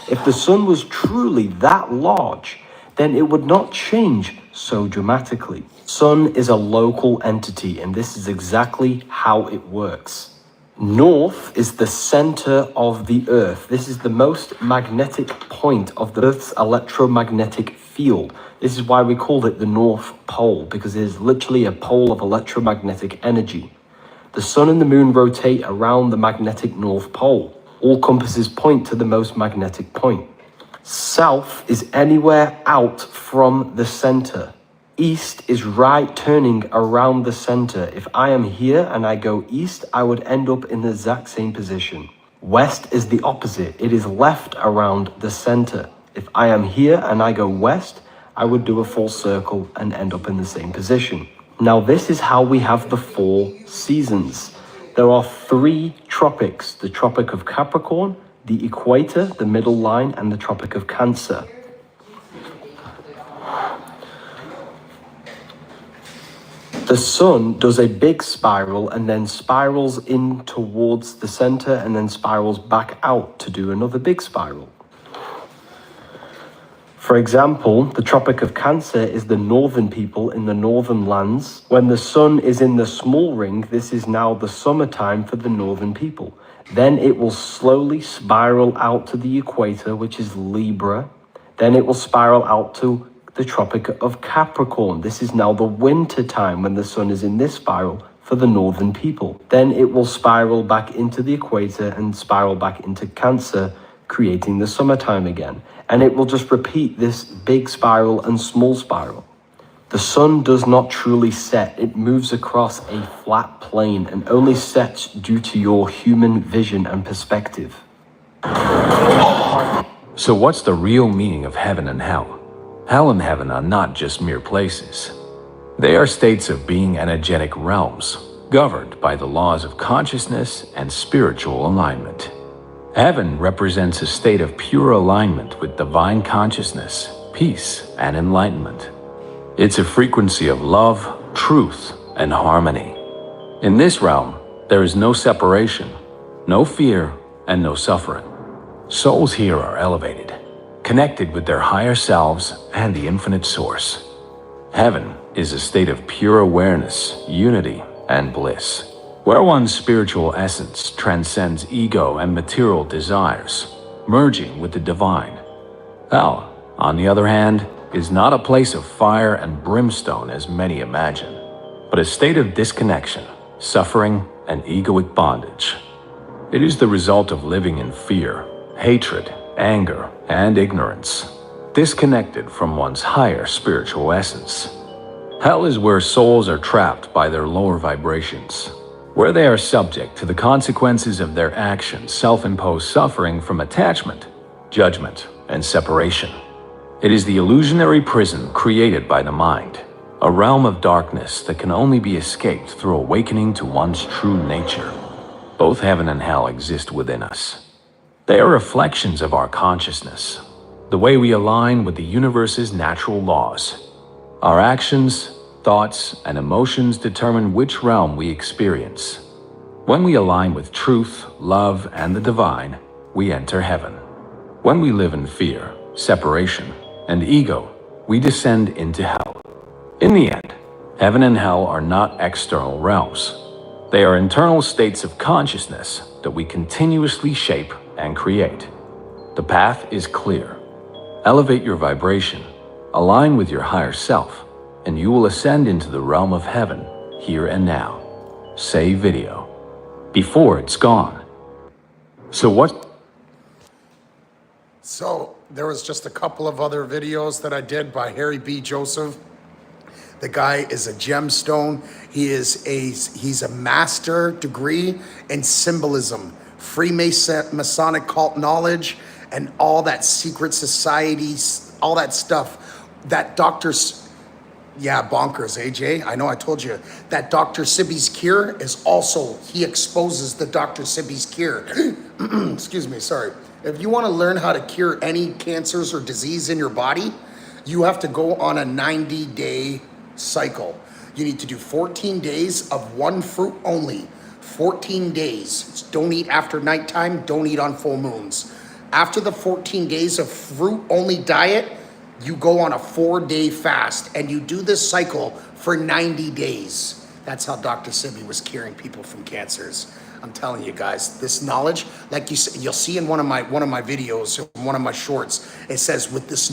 If the sun was truly that large, then it would not change so dramatically. Sun is a local entity, and this is exactly how it works. North is the center of the earth. This is the most magnetic point of the earth's electromagnetic field. This is why we call it the North Pole, because it is literally a pole of electromagnetic energy. The sun and the moon rotate around the magnetic North Pole. All compasses point to the most magnetic point. South is anywhere out from the center. East is right turning around the center. If I am here and I go east, I would end up in the exact same position. West is the opposite. It is left around the center. If I am here and I go west, I would do a full circle and end up in the same position. Now this is how we have the 4 seasons. There are 3 tropics: the Tropic of Capricorn, the Equator, the middle line, and the Tropic of Cancer. The sun does a big spiral and then spirals in towards the center and then spirals back out to do another big spiral. For example, the Tropic of Cancer is the northern people in the northern lands. When the sun is in the small ring, this is now the summertime for the northern people. Then it will slowly spiral out to the equator, which is Libra. Then it will spiral out to the Tropic of Capricorn. This is now the winter time when the sun is in this spiral for the northern people. Then it will spiral back into the equator and spiral back into Cancer, creating the summertime again. And it will just repeat this big spiral and small spiral. The sun does not truly set. It moves across a flat plane and only sets due to your human vision and perspective. So what's the real meaning of heaven and hell? Hell and heaven are not just mere places. They are states of being energetic realms, governed by the laws of consciousness and spiritual alignment. Heaven represents a state of pure alignment with divine consciousness, peace, and enlightenment. It's a frequency of love, truth, and harmony. In this realm, there is no separation, no fear, and no suffering. Souls here are elevated, connected with their higher selves and the infinite source. Heaven is a state of pure awareness, unity, and bliss, where one's spiritual essence transcends ego and material desires, merging with the divine. Hell, on the other hand, is not a place of fire and brimstone as many imagine, but a state of disconnection, suffering, and egoic bondage. It is the result of living in fear, hatred, anger, and ignorance, disconnected from one's higher spiritual essence. Hell is where souls are trapped by their lower vibrations, where they are subject to the consequences of their actions, self-imposed suffering from attachment, judgment, and separation. It is the illusionary prison created by the mind, a realm of darkness that can only be escaped through awakening to one's true nature. Both heaven and hell exist within us. They are reflections of our consciousness, the way we align with the universe's natural laws. Our actions, thoughts, and emotions determine which realm we experience. When we align with truth, love, and the divine, we enter heaven. When we live in fear, separation, and ego, we descend into hell. In the end, heaven and hell are not external realms. They are internal states of consciousness that we continuously shape and create. The path is clear. Elevate your vibration, align with your higher self, and you will ascend into the realm of heaven, here and now. Save video before it's gone. So there was just a couple of other videos that I did by Harry B. Joseph. The guy is a gemstone. He's a master degree in symbolism, Freemasonic cult knowledge, and all that secret societies, all that stuff. That bonkers, AJ. I know I told you that Dr. Sibby's cure is also, he exposes the Dr. Sibby's cure. Excuse me, sorry. If you want to learn how to cure any cancers or disease in your body, you have to go on a 90-day cycle. You need to do 14 days of one fruit only. 14 days. Don't eat after nighttime. Don't eat on full moons. After the 14 days of fruit-only diet, you go on a 4-day fast, and you do this cycle for 90 days. That's how Dr. Sibby was curing people from cancers. I'm telling you guys, this knowledge, like you'll see in one of my videos, one of my shorts, it says, with this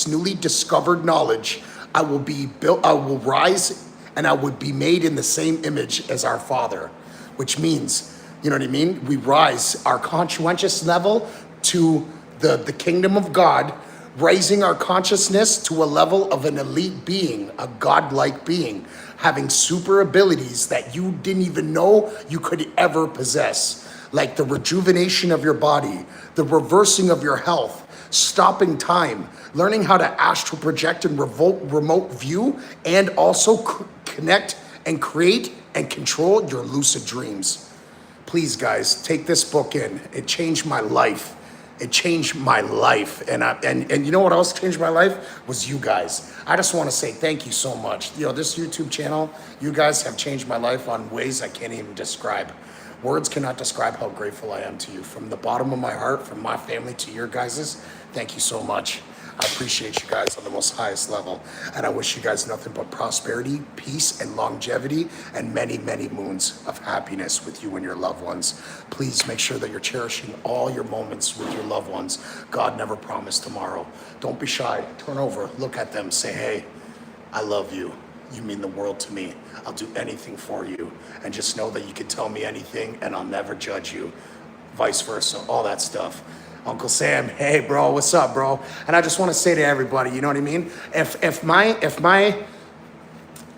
newly discovered knowledge, I will rise, and I would be made in the same image as our Father, which means, you know what I mean? We rise our conscientious level to the kingdom of God, raising our consciousness to a level of an elite being, a godlike being, having super abilities that you didn't even know you could ever possess, like the rejuvenation of your body, the reversing of your health, stopping time, learning how to astral project and remote view, and also connect and create and control your lucid dreams. Please, guys, take this book in. It changed my life. It changed my life. And you know what else changed my life? Was you guys. I just want to say thank you so much. This YouTube channel, you guys have changed my life on ways I can't even describe. Words cannot describe how grateful I am to you. From the bottom of my heart, from my family to your guys's, thank you so much. I appreciate you guys on the most highest level. And I wish you guys nothing but prosperity, peace, and longevity, and many, many moons of happiness with you and your loved ones. Please make sure that you're cherishing all your moments with your loved ones. God never promised tomorrow. Don't be shy. Turn over, look at them, say, hey, I love you. You mean the world to me. I'll do anything for you. And just know that you can tell me anything and I'll never judge you. Vice versa, all that stuff. Uncle Sam, hey bro, what's up, bro? And I just want to say to everybody, you know what I mean? If my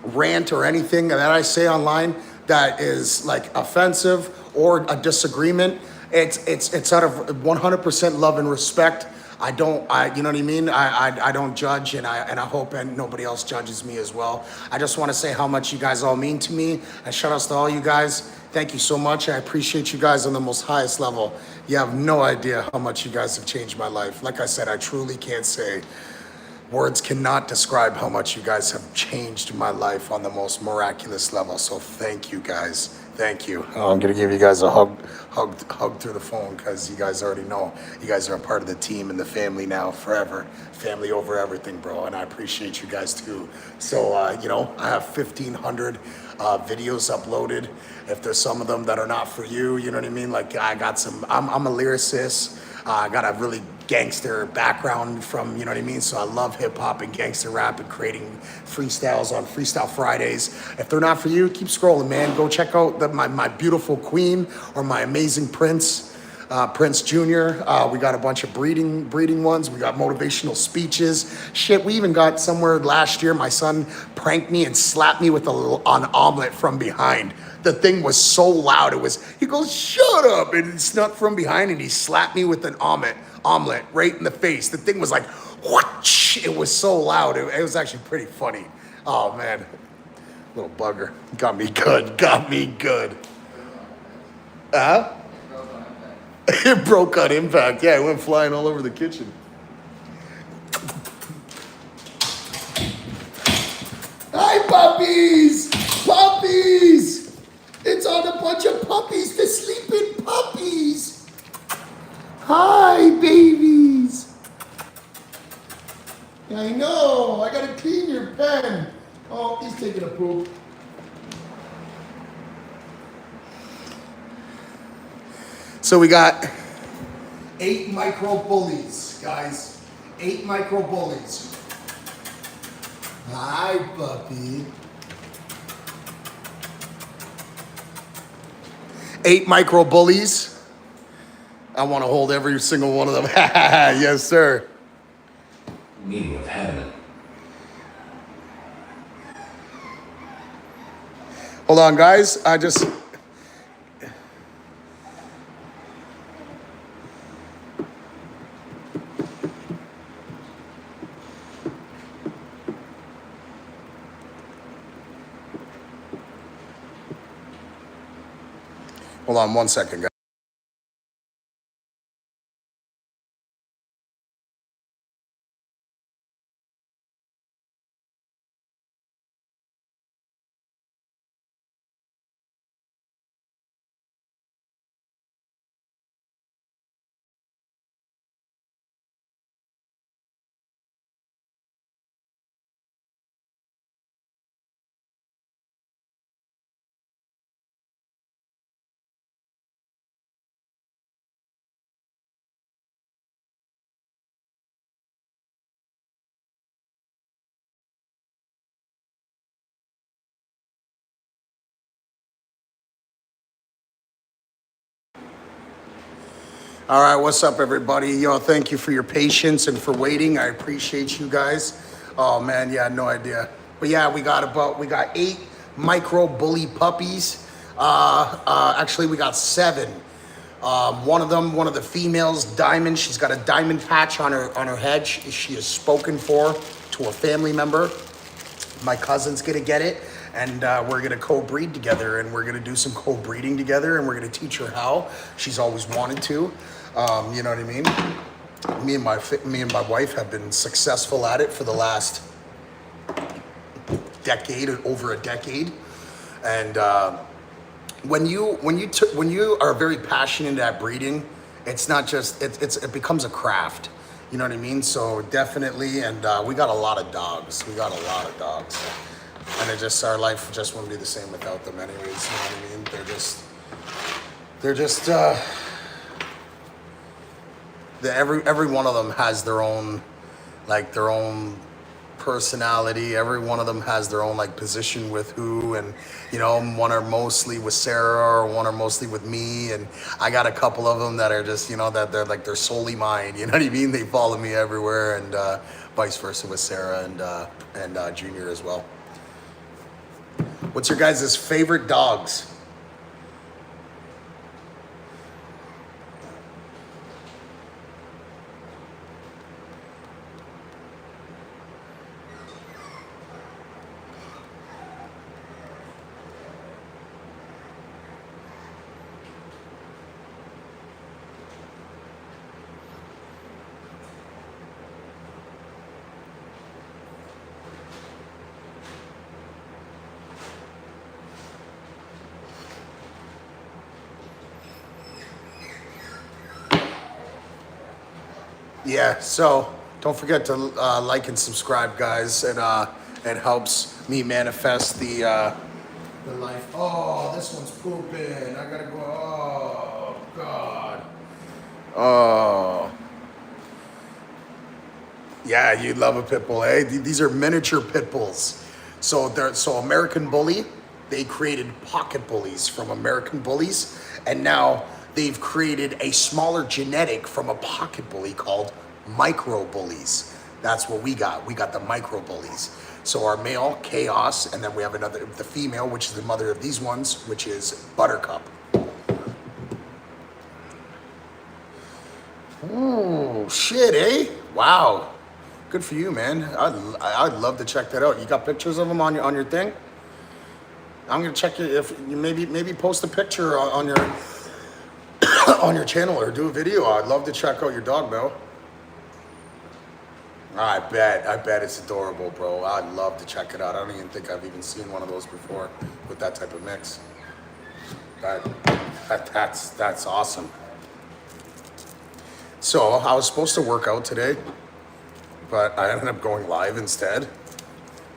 rant or anything that I say online that is like offensive or a disagreement, it's out of 100% love and respect. You know what I mean? I don't judge, and I hope nobody else judges me as well. I just want to say how much you guys all mean to me, and shout outs to all you guys. Thank you so much. I appreciate you guys on the most highest level. You have no idea how much you guys have changed my life. Like I said, I truly can't say. Words cannot describe how much you guys have changed my life on the most miraculous level. So thank you guys. Thank you. I'm gonna give you guys a hug through the phone, because you guys already know you guys are a part of the team and the family now forever. Family over everything, bro. And I appreciate you guys too. So I have 1,500 videos uploaded. If there's some of them that are not for you, you know what I mean? Like I got some. I'm a lyricist. I got a really gangster background from, you know what I mean? So I love hip hop and gangster rap and creating freestyles on Freestyle Fridays. If they're not for you, keep scrolling, man. Go check out my beautiful queen or my amazing prince. Prince Jr. We got a bunch of breeding ones. We got motivational speeches. Shit, we even got somewhere last year. My son pranked me and slapped me with an omelet from behind. The thing was so loud. He goes, shut up. And it snuck from behind and he slapped me with an omelet right in the face. The thing was like, whoosh. It was so loud. It was actually pretty funny. Oh man, little bugger. Got me good. Huh? It broke on impact. Yeah, it went flying all over the kitchen. Hi, puppies! Puppies! It's on a bunch of puppies, the sleeping puppies. Hi, babies. I know. I gotta clean your pen. Oh, he's taking a poop. So we got 8 micro bullies, guys. 8 micro bullies. Hi, puppy. 8 micro bullies. I want to hold every single one of them. Yes, sir. Meaning of heaven. Hold on, guys. Hold on 1 second, guys. All right, what's up, everybody? Yo, thank you for your patience and for waiting. I appreciate you guys. Oh man, yeah, no idea. But yeah, we got 8 micro bully puppies. Actually, we got 7. One of the females, Diamond. She's got a diamond patch on her head. She is spoken for to a family member. My cousin's gonna get it, and we're gonna co-breed together, and we're gonna do some co-breeding together, and we're gonna teach her how. She's always wanted to. You know what I mean? Me and my wife have been successful at it for the last decade, over a decade, and when you are very passionate at breeding, it's not just it becomes a craft. You know what I mean? So definitely, and we got a lot of dogs. And our life just wouldn't be the same without them, anyways. You know what I mean? Every one of them has their own personality. Every one of them has their own position with who, and one are mostly with Sarah, or one are mostly with me, and I got a couple of them that are just that they're solely mine. You know what I mean? They follow me everywhere, and vice versa with Sarah and Junior as well. What's your guys' favorite dogs? Yeah, so don't forget to like and subscribe, guys. It helps me manifest the life. Oh, this one's pooping. I gotta go. Oh, God. Oh. Yeah, you'd love a pit bull, eh? These are miniature pit bulls. So American Bully, they created pocket bullies from American Bullies, and now they've created a smaller genetic from a pocket bully called micro bullies. That's what we got. We got the micro bullies. So our male, Chaos, and then we have another, the female, which is the mother of these ones, which is Buttercup. Oh, shit, eh? Wow. Good for you, man. I'd love to check that out. You got pictures of them on your thing? I'm gonna check it. If you maybe post a picture on your on your channel or do a video. I'd love to check out your dog, bro. I bet it's adorable, bro. I'd love to check it out. I don't even think I've even seen one of those before with that type of mix. That's awesome. So I was supposed to work out today, but I ended up going live instead.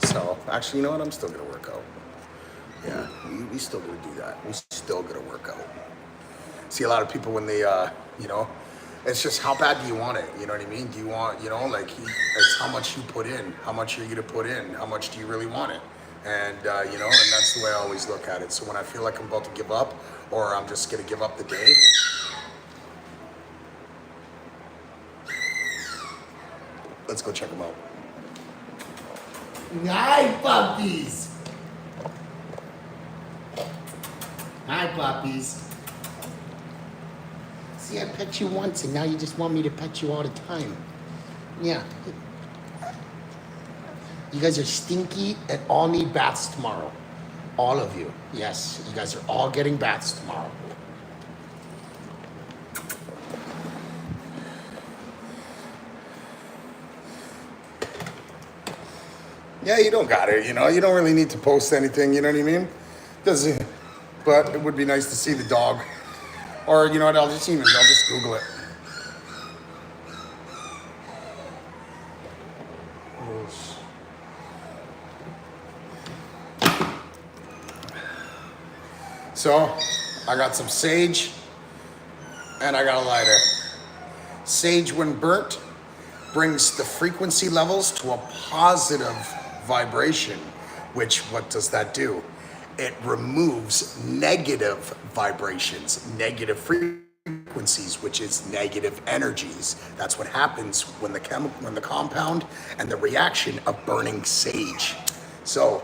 So actually, you know what? I'm still gonna work out. Yeah, we still gonna do that. We still gonna work out. See, a lot of people when they, you know, it's just how bad do you want it? You know what I mean? Do you want, you know, like it's how much you put in, how much are you gonna put in, how much do you really want it? And you know, and that's the way I always look at it. So when I feel like I'm about to give up, or I'm just gonna give up the day, let's go check them out. Hi, puppies. Hi, puppies. See, I pet you once, and now you just want me to pet you all the time. Yeah. You guys are stinky and all need baths tomorrow. All of you. Yes, you guys are all getting baths tomorrow. Yeah, you don't got it, you know? You don't really need to post anything, you know what I mean? Doesn't, but it would be nice to see the dog. Or, you know what, I'll just Google it. So, I got some sage, and I got a lighter. Sage, when burnt, brings the frequency levels to a positive vibration, which, what does that do? It removes negative vibrations, negative frequencies, which is negative energies. That's what happens when the compound and the reaction of burning sage. So,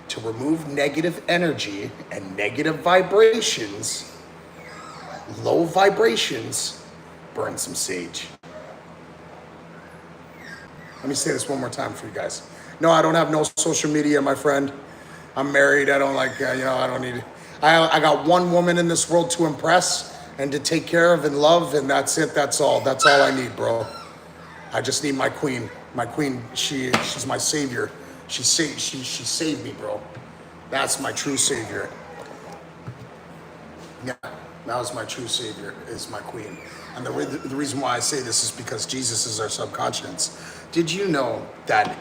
to remove negative energy and negative vibrations, low vibrations, burn some sage. Let me say this one more time for you guys. No, I don't have no social media, my friend. I'm married. I don't like, you know, I don't need it. I got one woman in this world to impress and to take care of and love, and that's it. That's all. That's all I need, bro. I just need my queen. My queen, she's my savior. She saved me, bro. That's my true savior. Yeah, that was my true savior, is my queen. And the reason why I say this is because Jesus is our subconscious. Did you know that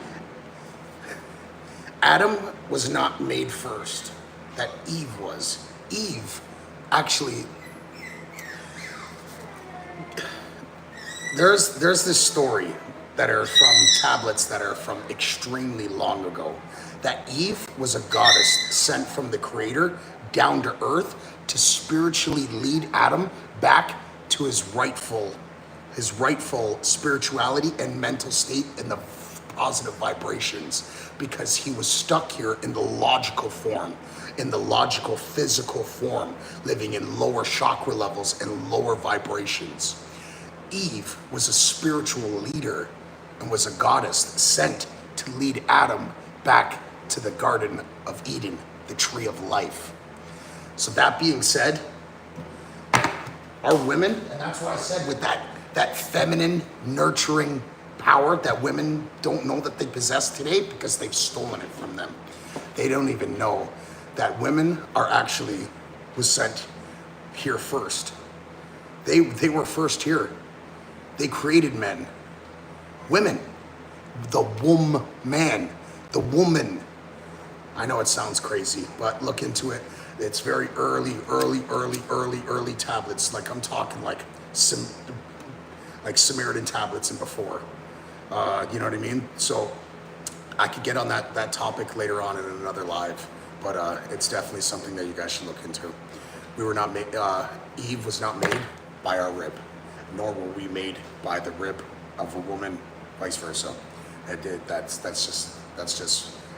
Adam was not made first, that Eve was? Eve, actually, there's this story that are from tablets that are from extremely long ago, that Eve was a goddess sent from the Creator down to earth to spiritually lead Adam back to his rightful spirituality and mental state in the positive vibrations, because he was stuck here in the logical form, in the logical physical form, living in lower chakra levels and lower vibrations. Eve was a spiritual leader and was a goddess sent to lead Adam back to the Garden of Eden, the tree of life. So that being said, our women, and that's what I said with that feminine, nurturing power that women don't know that they possess today because they've stolen it from them. They don't even know that women are actually was sent here first. They were first here. They created men. Women. The man. The woman. I know it sounds crazy, but look into it. It's very early tablets. Like I'm talking like Samaritan tablets and before. You know what I mean? So I could get on that topic later on in another live, but it's definitely something that you guys should look into. We were not made, Eve was not made by our rib, nor were we made by the rib of a woman, vice versa. That's just,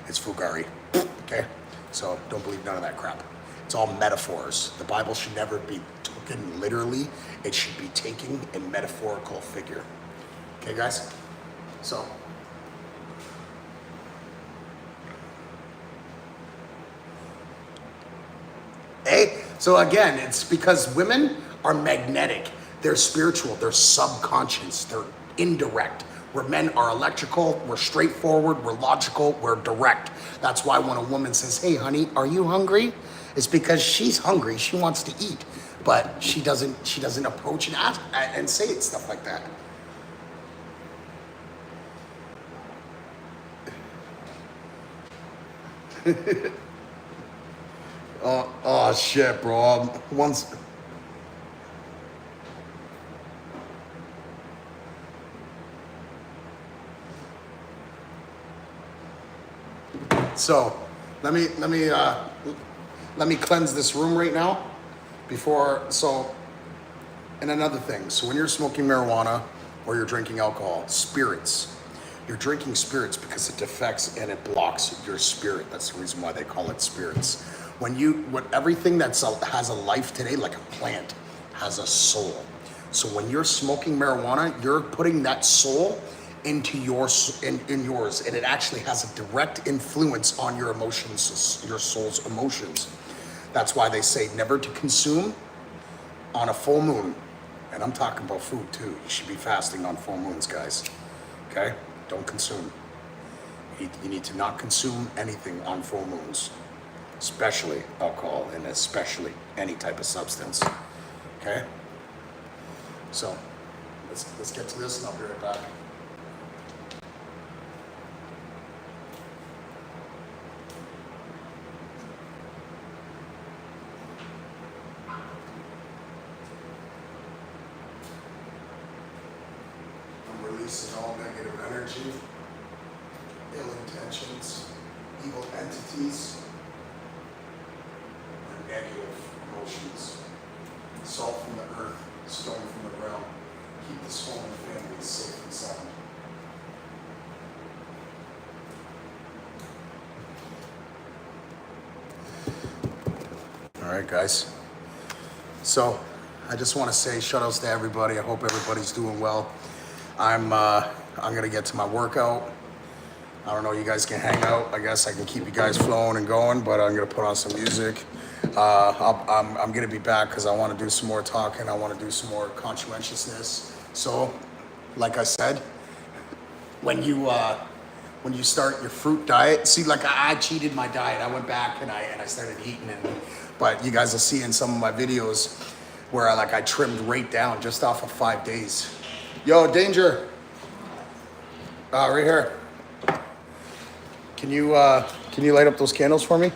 it's fugari, okay? So don't believe none of that crap. It's all metaphors. The Bible should never be taken literally. It should be taken in metaphorical figure. Okay, guys? So. Hey, so again, it's because women are magnetic. They're spiritual, they're subconscious, they're indirect. Where men are electrical, we're straightforward, we're logical, we're direct. That's why when a woman says, hey honey, are you hungry? It's because she's hungry, she wants to eat. But she doesn't approach and ask and say it, stuff like that. Oh shit, bro. Once. So, let me cleanse this room right now before. So, and another thing. So when you're smoking marijuana or you're drinking alcohol, spirits. You're drinking spirits because it defects and it blocks your spirit. That's the reason why they call it spirits. When everything has a life today, like a plant, has a soul. So when you're smoking marijuana, you're putting that soul into yours, and it actually has a direct influence on your emotions, your soul's emotions. That's why they say never to consume on a full moon. And I'm talking about food too. You should be fasting on full moons, guys. Okay? Don't consume. You need to not consume anything on full moons, especially alcohol and especially any type of substance. Okay? So let's get to this and I'll be right back. I'm releasing all negative energy, ill intentions, evil entities, or negative emotions. Salt from the earth, stone from the ground. Keep this home and family safe and sound. All right, guys. So I just want to say shout outs to everybody. I hope everybody's doing well. I'm gonna get to my workout. I don't know, you guys can hang out. I guess I can keep you guys flowing and going, but I'm gonna put on some music. I'm gonna be back because I want to do some more talking. I want to do some more conscientiousness. So, like I said, when you start your fruit diet, see, like I cheated my diet. I went back and I started eating it. But you guys will see in some of my videos where I trimmed right down just off of 5 days. Yo, Danger. Right here. Can you light up those candles for me?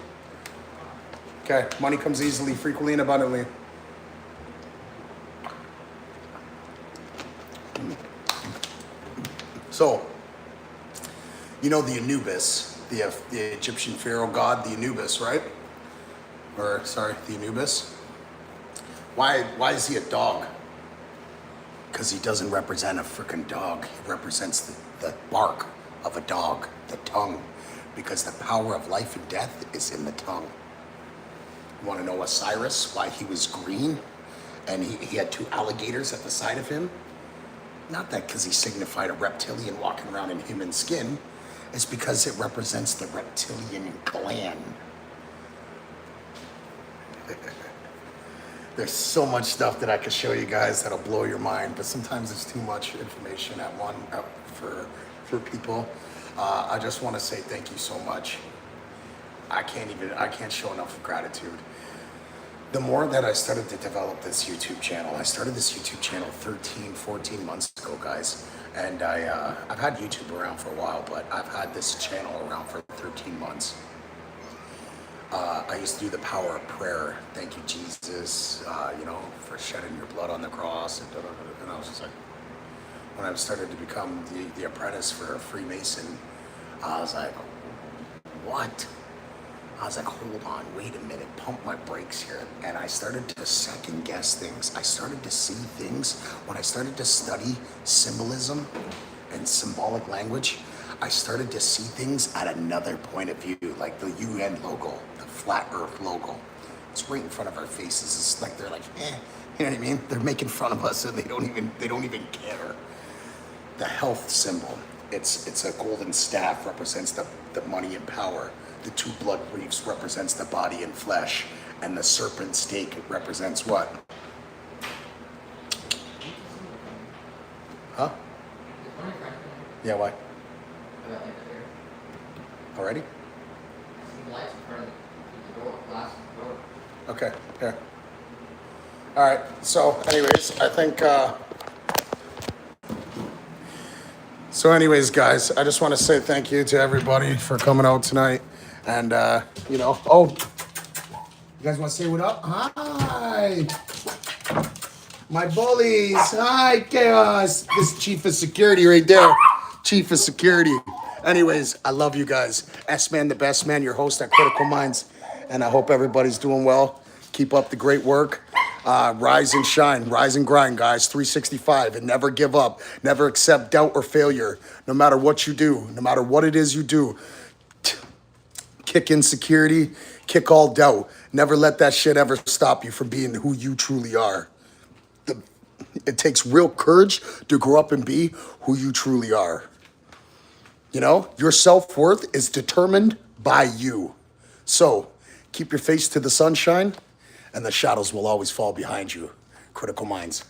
Okay, money comes easily, frequently, and abundantly. So, you know the Anubis, the Egyptian pharaoh god, the Anubis, right? Or, sorry, the Anubis. Why is he a dog? Because he doesn't represent a freaking dog. He represents the bark of a dog, the tongue. Because the power of life and death is in the tongue. You want to know Osiris, why he was green? And he had 2 alligators at the side of him? Not that because he signified a reptilian walking around in human skin. It's because it represents the reptilian gland. There's so much stuff that I could show you guys that'll blow your mind, but sometimes it's too much information at one for people. I just want to say thank you so much. I can't show enough gratitude. The more that I started to develop this YouTube channel, I started this YouTube channel 13, 14 months ago, guys. And I've had YouTube around for a while, but I've had this channel around for 13 months. I used to do the power of prayer. Thank you, Jesus, for shedding your blood on the cross. And I was just like, when I started to become the apprentice for a Freemason, I was like, what? I was like, hold on, wait a minute, pump my brakes here. And I started to second guess things. I started to see things. When I started to study symbolism and symbolic language, I started to see things at another point of view, like the UN logo, the flat earth logo. It's right in front of our faces. It's like they're like, you know what I mean? They're making fun of us and they don't even care. The health symbol, it's a golden staff, represents the money and power. The two blood reefs represents the body and flesh, and the serpent stake represents what? Huh? Yeah, why? Already? Okay, here. All right, so anyways, I think, guys, I just want to say thank you to everybody for coming out tonight. And, you guys want to say what up? Hi, my bullies. Hi, Chaos. This is Chief of Security right there. Chief of Security. Anyways, I love you guys. SMan Da Best Man, your host at Critical Minds. And I hope everybody's doing well. Keep up the great work. Rise and shine, rise and grind, guys. 365, and never give up. Never accept doubt or failure. No matter what you do, no matter what it is you do. Kick insecurity, kick all doubt. Never let that shit ever stop you from being who you truly are. It takes real courage to grow up and be who you truly are. You know, your self-worth is determined by you. So keep your face to the sunshine, and the shadows will always fall behind you. Critical Minds.